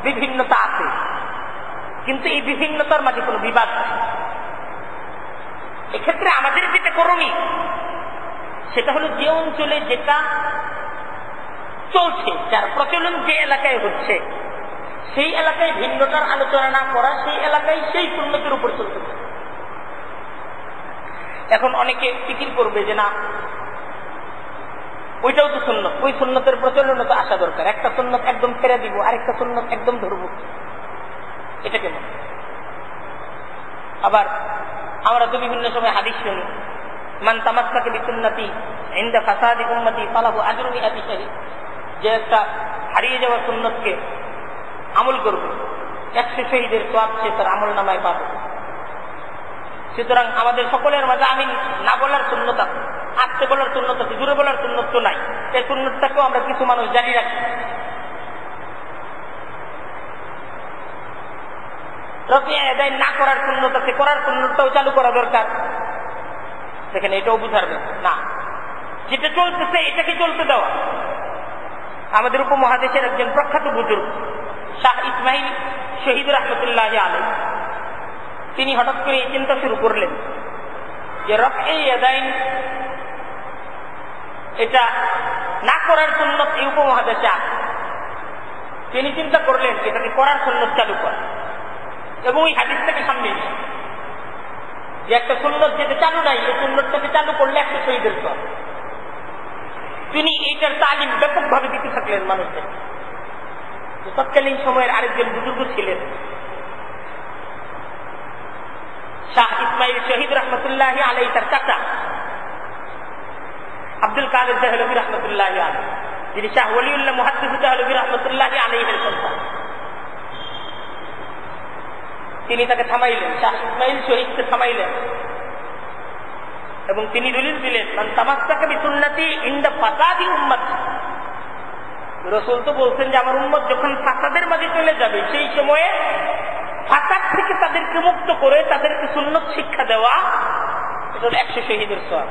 বিভিন্নতা আছে, কিন্তু এই বিভিন্নতার মাঝে কোনো বিবাদ নেই। এক্ষেত্রে আমাদের যেটা করণীয় সেটা হলো যে অঞ্চলে যেটা চলছে, যার প্রচলন যে এলাকায় হচ্ছে, সেই এলাকায় ভিন্নতার আলোচনা না করা, সেই এলাকায় সেই সুন্নতের উপর চলতে হবে। এখন অনেকে ফিকির করবে যে না, ওইটাও তো সুন্নত, ওই সুন্নতের প্রচলন তো আসা দরকার, একটা সুন্নত একদম ছেড়ে দিব, আরেকটা সুন্নত একদম ধরব, এটা কেমন? আবার আমরা তো বিভিন্ন সময় হাদিস শুনি, মান তামাসসাকা বিসুন্নতি ইনদা ফাসাদি উম্মতি ফালাহু আজরু মিআতি শাহীদ, যে একটা হারিয়ে যাওয়া সুন্নতকে আমল করবে 100 শহীদের সওয়াব সে তার আমল নামায় পাবে। সুতরাং আমাদের সকলের মাঝে আমিন না বলার সুন্নত আছে, আসতে বলার সুন্নত আছে, জোরে বলার সুন্নত তো নাই। এই সুন্নতটাকেও আমরা কিছু মানুষ জারি রাখি। রফিয়া আদায় না করার সুন্নত আছে, করার সুন্নতটাও চালু করা দরকার। সেখানে এটাও বুঝাবে না, যেটা চলতেছে এটাকে চলতে দেওয়া। আমাদের উপমহাদেশের একজন প্রখ্যাত বুজুর্গ শাহ ইসমাইল শহীদ রহমতুল্লাহ আলাইহি, তিনি হঠাৎ করে এই চিন্তা শুরু করলেন যে রফে আদায় এটা না করার সুন্নত এই উপমহাদেশে আছে। তিনি চিন্তা করলেন এটাকে করার সুন্নত চালু করা, এবং ওই হাদিসটাকে সামনে নিয়ে যে একটা সুন্নত যেটা চালু নাই, এই সুন্নতটাকে চালু করলে 100 শহীদের সওয়াব। তিনি এইটার তালিম ব্যাপকভাবে দিতে থাকলেন মানুষদের। তৎকালীন সময়ের আরেকজন বুজুর্গ ছিলেন শাহ ইসমাইল শহীদ রহমতুল্লাহ আলাইহি, তার চাচা আব্দুল কাদের দেহলভী রহমতুল্লাহ আলাইহি, যিনি শাহ ওলিউল্লাহ মুহাদ্দিস দেহলভী রহমতুল্লাহ আলাইহির সন্তান। তিনি তাকে থামাইলেন, শাহ ইসমাইল শহীদকে থামাইলেন, এবং তিনি দলিল দিলেন মান তামাসসাকা বিসুন্নতি ইনদা ফাসাদি উম্মতি। রাসূল তো বলছেন যে আমার উম্মত যখন ফাসাদের মাঝে চলে যাবে, সেই সময়ে ফাসাদ থেকে তাদেরকে মুক্ত করে তাদেরকে সুন্নত শিক্ষা দেওয়া, এটা 100 শহীদের সওয়াব।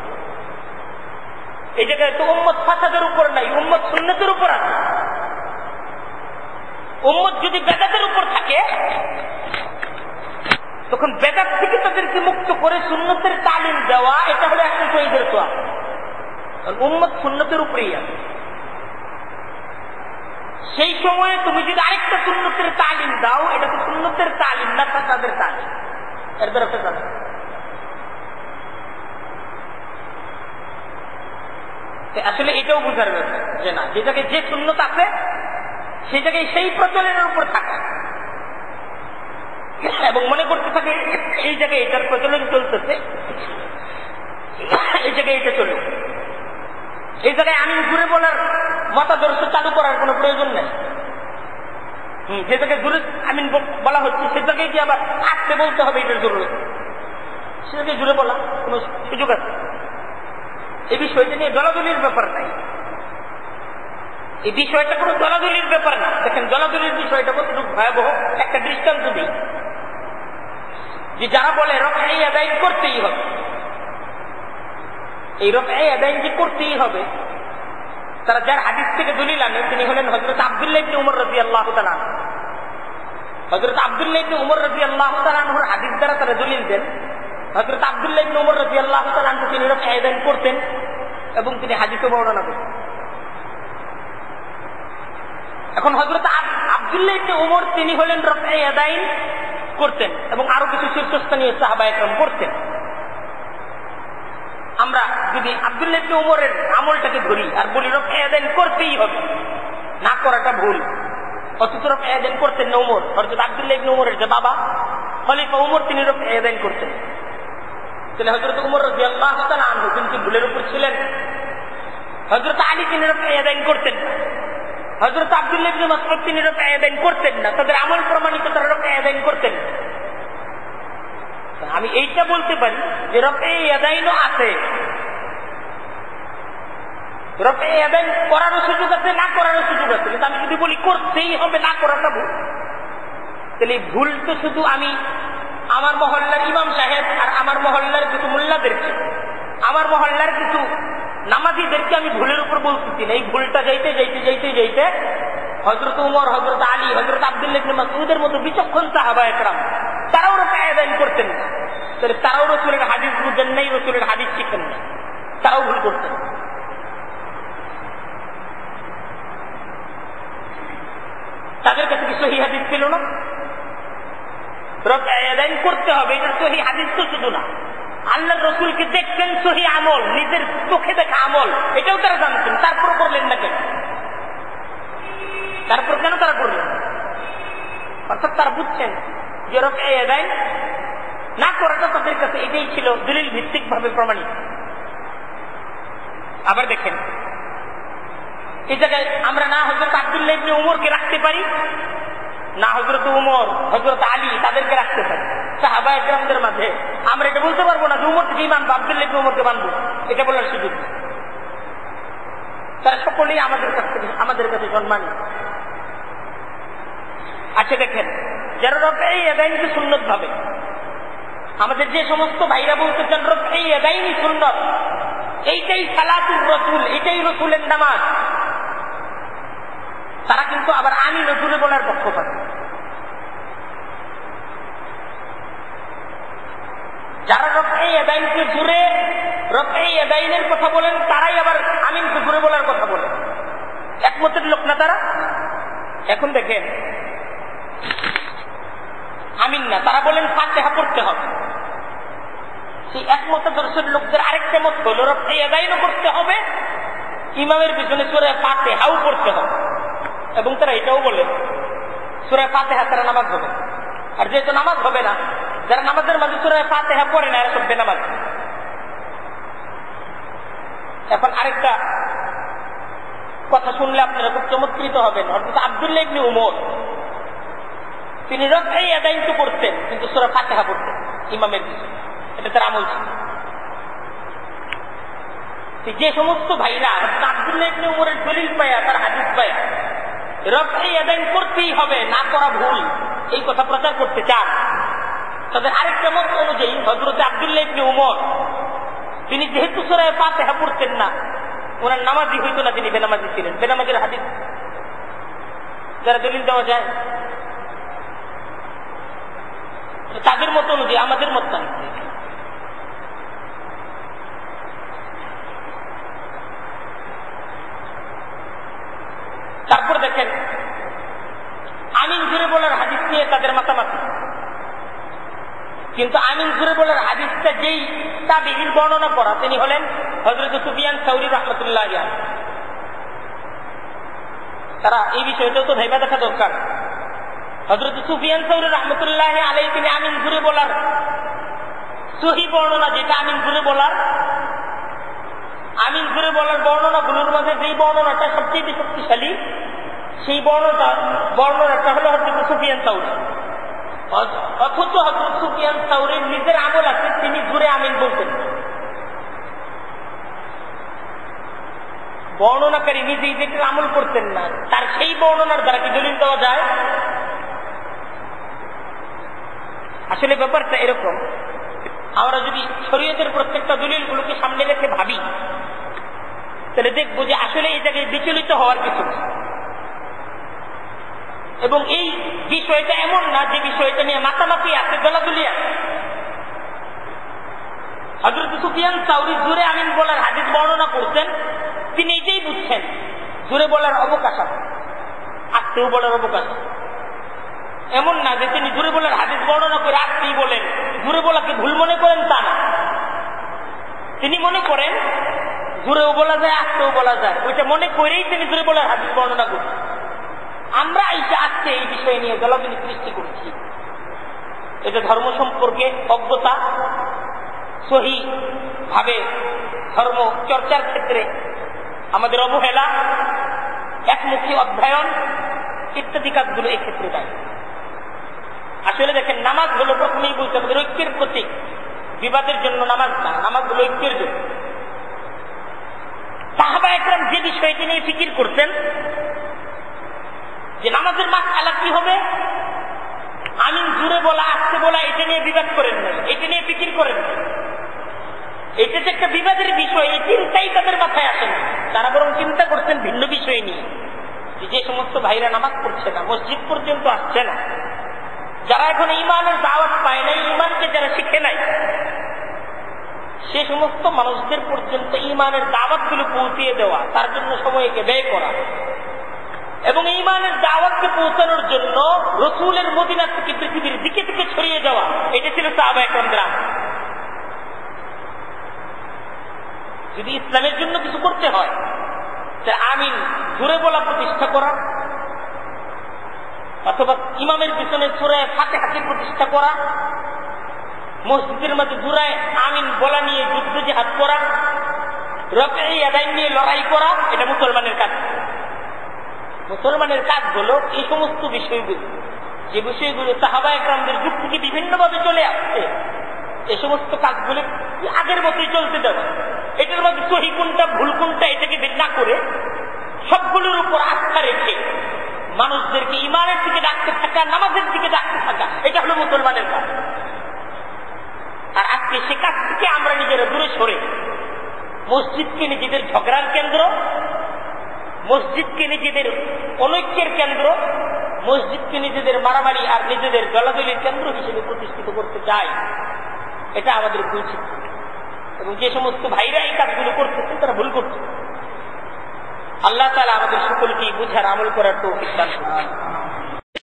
এই জায়গায় তো উম্মত ফাসাদের উপর নাই, উম্মত সুন্নতের উপর আছে। উম্মত যদি বেদাতের উপর থাকে, তখন বেদাত থেকে তাদেরকে মুক্ত করে সুন্নতের তালিম দেওয়া, এটা হলো 100 শহীদের সওয়াব। উম্মত সুন্নতের উপরেই আছে। সেই সময়ে তুমি যদি আরেকটা সুন্নতের তালিম দাও, এটা তো সুন্নতের তালিম না, ফাসাদের তালিম। এর দ্বারা ফেসাদ। আসলে এটাও বুঝার ব্যাপার যে না, যে জায়গায় যে সুন্নত আছে সেই জায়গায় সেই প্রচলনের উপর থাকা, এবং মনে করতে থাকে এই জায়গায় এটার প্রচলন চলতেছে, এই জায়গায় এটা চলুক। এই জায়গায় আমি জুড়ে বলার মতাদর্শ চালু করার কোনো প্রয়োজন নেই। যে জায়গায় জুড়ে আমি বলা হচ্ছে সে জায়গায় কি আবার আসতে বলতে হবে, এটার জরুরত সে জায়গায় জুড়ে বলা কোনো সুযোগ আছে? এই বিষয়টা নিয়ে দলাদলির ব্যাপার নাই, এই বিষয়টা কোনো দলাদলির ব্যাপার না। দেখেন দলাদলির বিষয়টা কতটুকু ভয়াবহ, একটা দৃষ্টান্ত দিই। যে যারা বলে রফে আদায় করতেই হবে, এই রফে আদায় যে করতেই হবে, তারা যার হাদিস থেকে দলিল আনে তিনি হলেন হযরত আব্দুল্লাহ ইবনে উমর রাদিয়াল্লাহু তাআলা। হযরত আব্দুল্লাহ ইবনে উমর রাদিয়াল্লাহু তাআলা এর হাদিস দ্বারা তারা দলিল দেন। হযরত আব্দুল্লাহ ইবনে উমর রাদিয়াল্লাহু তাআলা তিনি রফে আদায় করতেন এবং তিনি হাদিসে বর্ণনা করতেন। এখন হযরত আব্দুল্লাহ ইবনে উমর তিনি হলেন রফে আদায় করতেন, এবং আরো কিছু শীর্ষস্থানীয় সাহাবা একরাম করতেন। আমরা যদি আব্দুল্লাহ ইবনে উমরের আমলটাকে ধরি আর বলি রফে ইয়াদাইন করতেই হবে, না করাটা ভুল, অথচ রফে ইয়াদাইন করতেন না উমর। হযরত আব্দুল্লাহ ইবনে উমরের যে বাবা খলিফা উমর, তিনি রফে ইয়াদাইন করতেন। তাহলে হযরত উমর রাদিয়াল্লাহু তাআলা আনহু কিন্তু ভুলের উপর ছিলেন। হযরত আলী তিনি রফে ইয়াদাইন করতেন না, হযরত আব্দুল্লাহ ইবনে মাসউদ তিনি রফে ইয়াদাইন করতেন না, তাদের আমল প্রমাণিত তারা রফে ইয়াদাইন করতেন না। আমি এইটা বলতে পারি যে রফে ইয়াদাইনও আছে, রফে ইয়াদাইন করারও সুযোগ আছে, না করারও সুযোগ আছে, কিন্তু আমি যদি বলি করতেই হবে, না করাটা ভুল, তাহলে ভুল তো শুধু আমি আমার মহল্লার ইমাম সাহেব আর আমার মহল্লার কিছু মোল্লাদেরকে, আমার মহল্লার কিছু নামাজিদেরকে আমি ভুলের উপর বলতেছি না। এই ভুলটা যাইতে যাইতে যাইতে যাইতে হযরত উমর, হযরত আলী, হযরত আব্দুল্লাহ ইবনে মাসউদের মতো বিচক্ষণ সাহাবা একরাম তারাও রফে ইয়াদাইন করতেন না। তাহলে তারাও রাসূলের হাদিস বুঝেন নাই, রাসূলের হাদিস শিখেন না, তারাও ভুল করতেন। তাদের কাছে কি সহিহ হাদিস ছিল না? রফে ইয়াদাইন করতে হবে, এটা সহিহ হাদিস তো শুধু না, আল্লাহর রাসূলকে দেখতেন, সহিহ আমল, নিজের চোখে দেখা আমল, এটাও তারা জানতেন, তারপর করলেন না কেন? তারপর কেন তারা করলেন? অর্থাৎ তারা বুঝছেন যে রফে ইয়াদাইন না করাটা তাদের কাছে এটাই ছিল দলিল ভিত্তিক ভাবে প্রমাণিত। আবার দেখেন এই জায়গায় আমরা না হযরত আব্দুল্লাহ ইবনে উমরকে রাখতে পারি, না হযরত উমর, হযরত আলী তাদেরকে রাখতে পারি। সাহাবা একরামদের মাঝে আমরা এটা বলতে পারবো না যে উমর থেকে মানবো, আব্দুল্লাহ ইবনে উমরকে মানবো, এটা বলার সুযোগ নেই। তারা সকলেই আমাদের কাছে সম্মানী। আচ্ছা দেখেন, যারা রফে ইয়াদাইনকে সুন্নত ভাবে, আমাদের যে সমস্ত ভাইরা বলতেছেন রফে ইয়াদাইনই সুন্নত, এইটাই সালাতুর রাসূল, এটাই রাসূলের নামাজ, তারা কিন্তু আবার আমি রাসূলে বলার পক্ষপাতী। যারা রফে ইয়াদাইনকে জুড়ে রফে ইয়াদাইনের কথা বলেন, তারাই আবার আমিনকে জুড়ে বলার কথা বলেন। একমতের লোক না তারা। এখন দেখেন আমিন না, তারা বলেন ফাতিহা পড়তে হবে। সেই একমত দর্শের লোকদের আরেকটা মত হল রফে ইয়াদাইনও করতে হবে, ইমামের পিছনে সূরা ফাতিহাও পড়তে হবে, এবং তারা এটাও বলে সূরা ফাতিহা তারা নামাজ হবে। আর যেহেতু নামাজ হবে না, যারা নামাজের মাঝে সূরা ফাতিহা পড়ে না, এরা সব বেনামাজ। এখন আরেকটা কথা শুনলে আপনারা খুব চমৎকৃত হবেন। অর্থাৎ আব্দুল্লাহ ইবনে উমর তিনি রফে ইয়াদাইন তো করতেন, কিন্তু সূরা ফাতিহা পড়তেন ইমামের পিছনে, এটা তার আমল ছিল। যে সমস্ত ভাইরা আব্দুল্লাহ ইবনে উমরের দলিল পায়া, তার হাদিস পায়া রফে ইয়াদাইন করতেই হবে, না করা ভুল, এই কথা প্রচার করতে চান, তাদের আরেকটা মত অনুযায়ী হযরত আব্দুল্লাহ ইবনে উমর তিনি যেহেতু সূরা ফাতিহা পড়তেন না, ওনার নামাজি হইতো না, তিনি বেনামাজি ছিলেন। বেনামাজির হাদিস যারা দলিল দেওয়া যায় তাদের মত অনুযায়ী, আমাদের মত না। তারপর দেখেন আমিন জুড়ে বলার হাদিস নিয়ে তাদের মাতামাতি, কিন্তু আমিন জুড়ে বলার হাদিসটা যেই তাবিঈর বর্ণনা করা, তিনি হলেন হযরত সুফিয়ান সাউরী রাহমাতুল্লাহ আলাইহি। তারা এই বিষয়টাও তো ভেবে দেখা দরকার। হযরত সুফিয়ান সাউরী রাহমাতুল্লাহ আলাইহি তিনি আমিন জুড়ে বলার সহিহ বর্ণনা, যেটা আমিন জুড়ে বলার, আমিন জুড়ে বলার বর্ণনাগুলোর মধ্যে যেই বর্ণনাটা সবচেয়ে শক্তিশালী, সেই বর্ণনাটা হলো হযরত সুফিয়ান সাউরী। অথচ হযরত সুফিয়ান সাউরীর নিজের আমল আছে, তিনি জুড়ে আমিন বলতেন। বর্ণনাকারী নিজেই যেটা আমল করতেন না, তার সেই বর্ণনার দ্বারা কি দলিল দেওয়া যায়? আসলে ব্যাপারটা এরকম, আমরা যদি শরীয়তের প্রত্যেকটা দলিলগুলোকে সামনে রেখে ভাবি, তাহলে দেখবো যে আসলে এই জায়গায় বিচলিত হওয়ার কিছু, এবং এই বিষয়টা এমন না যে বিষয়টা নিয়ে মাতামাতি আছে, দলাদলি আছে। হযরত সুফিয়ান সাউরী জুড়ে আমিন বলার হাদিস বর্ণনা করছেন, তিনি এটাই বুঝছেন জুড়ে বলার অবকাশ আছে, আত্মীয় বলার অবকাশ। এমন না যে তিনি জুড়ে বলার হাদিস বর্ণনা করে আত্মীয় বলেন, জুড়ে বলাকে ভুল মনে করেন, তা না। তিনি মনে করেন জোরেও বলা যায়, আস্তেও বলা যায়, ওইটা মনে করেই তিনি জোরে বলার হাদিস বর্ণনা করছেন। আমরা এইটা আজকে এই বিষয় নিয়ে দলাদলি সৃষ্টি করছি। এটা ধর্ম সম্পর্কে অজ্ঞতা, সহি ভাবে ধর্ম চর্চার ক্ষেত্রে আমাদের অবহেলা, একমুখী অধ্যয়ন ইত্যাদি কাজগুলো এই ক্ষেত্রে দায়ী। আসলে দেখেন, নামাজ হলো প্রথমেই বলতে আমাদের ঐক্যের প্রতীক, বিবাদের জন্য নামাজ না, নামাজ হলো ঐক্যের জন্য। সাহাবা একরাম যে বিষয়টি নিয়ে ফিকির করতেন যে নামাজের মাসআলা কি হবে, আমিন জোরে বলা আস্তে বলা, এটা নিয়ে বিবাদ করেন নাই, এটা নিয়ে ফিকির করেন নাই। এটা যে একটা বিবাদের বিষয়, এই চিন্তাই তাদের মাথায় আসে না। তারা বরং চিন্তা করছেন ভিন্ন বিষয় নিয়ে, যে সমস্ত ভাইরা নামাজ পড়ছে না, মসজিদ পর্যন্ত আসছে না, যারা এখন ঈমানের দাওয়াত পায় নাই, ঈমানকে যারা শিখে নাই, সে সমস্ত মানুষদের পর্যন্ত ঈমানের দাওয়াতগুলো পৌঁছিয়ে দেওয়া, তার জন্য সময়কে ব্যয় করা এবং ঈমানের দাওয়াতকে পৌঁছানোর জন্য রাসূলের মদিনা থেকে পৃথিবীর দিকে দিকে ছড়িয়ে যাওয়া, এটা ছিল সাহাবায়ে কেরামদের আমল। যদি ইসলামের জন্য কিছু করতে হয়, আমিন জোরে বলা প্রতিষ্ঠা করা, অথবা ইমামের পিছনে সূরা ফাতিহাকে প্রতিষ্ঠা করা, মসজিদের মধ্যে জোরায় আমিন বলা নিয়ে যুদ্ধ জিহাদ করা, রফেই আদায় নিয়ে লড়াই করা, এটা মুসলমানের কাজ। মুসলমানের কাজ হলো এই সমস্ত বিষয়গুলো, যে বিষয়গুলো সাহাবায়ে কেরামদের যুগ থেকে বিভিন্নভাবে চলে আসছে, এই সমস্ত কাজগুলো আগের মতোই চলতে দেওয়া। এটার মধ্যে সহি কোনটা ভুল কোনটা এটাকে বের না করে সবগুলোর উপর আস্থা রেখে মানুষদেরকে ঈমানের দিকে ডাকতে থাকা, নামাজের দিকে ডাকতে থাকা, এটা হলো মুসলমানের কাজ। আর আজকে সে কাজ থেকে আমরা নিজেরা দূরে সরে মসজিদকে নিজেদের ঝগড়ার কেন্দ্র, মসজিদকে নিজেদের অনৈক্যের কেন্দ্র, মসজিদকে নিজেদের মারামারি আর নিজেদের দলাদলির কেন্দ্র হিসেবে প্রতিষ্ঠিত করতে চাই। এটা আমাদের ভুল চিন্তা, এবং যে সমস্ত ভাইরা এই কাজগুলো করতেছে তারা ভুল করছে। আল্লাহ তাআলা আমাদের সকলকে বুঝার আমল করার তৌফিক দান করুন।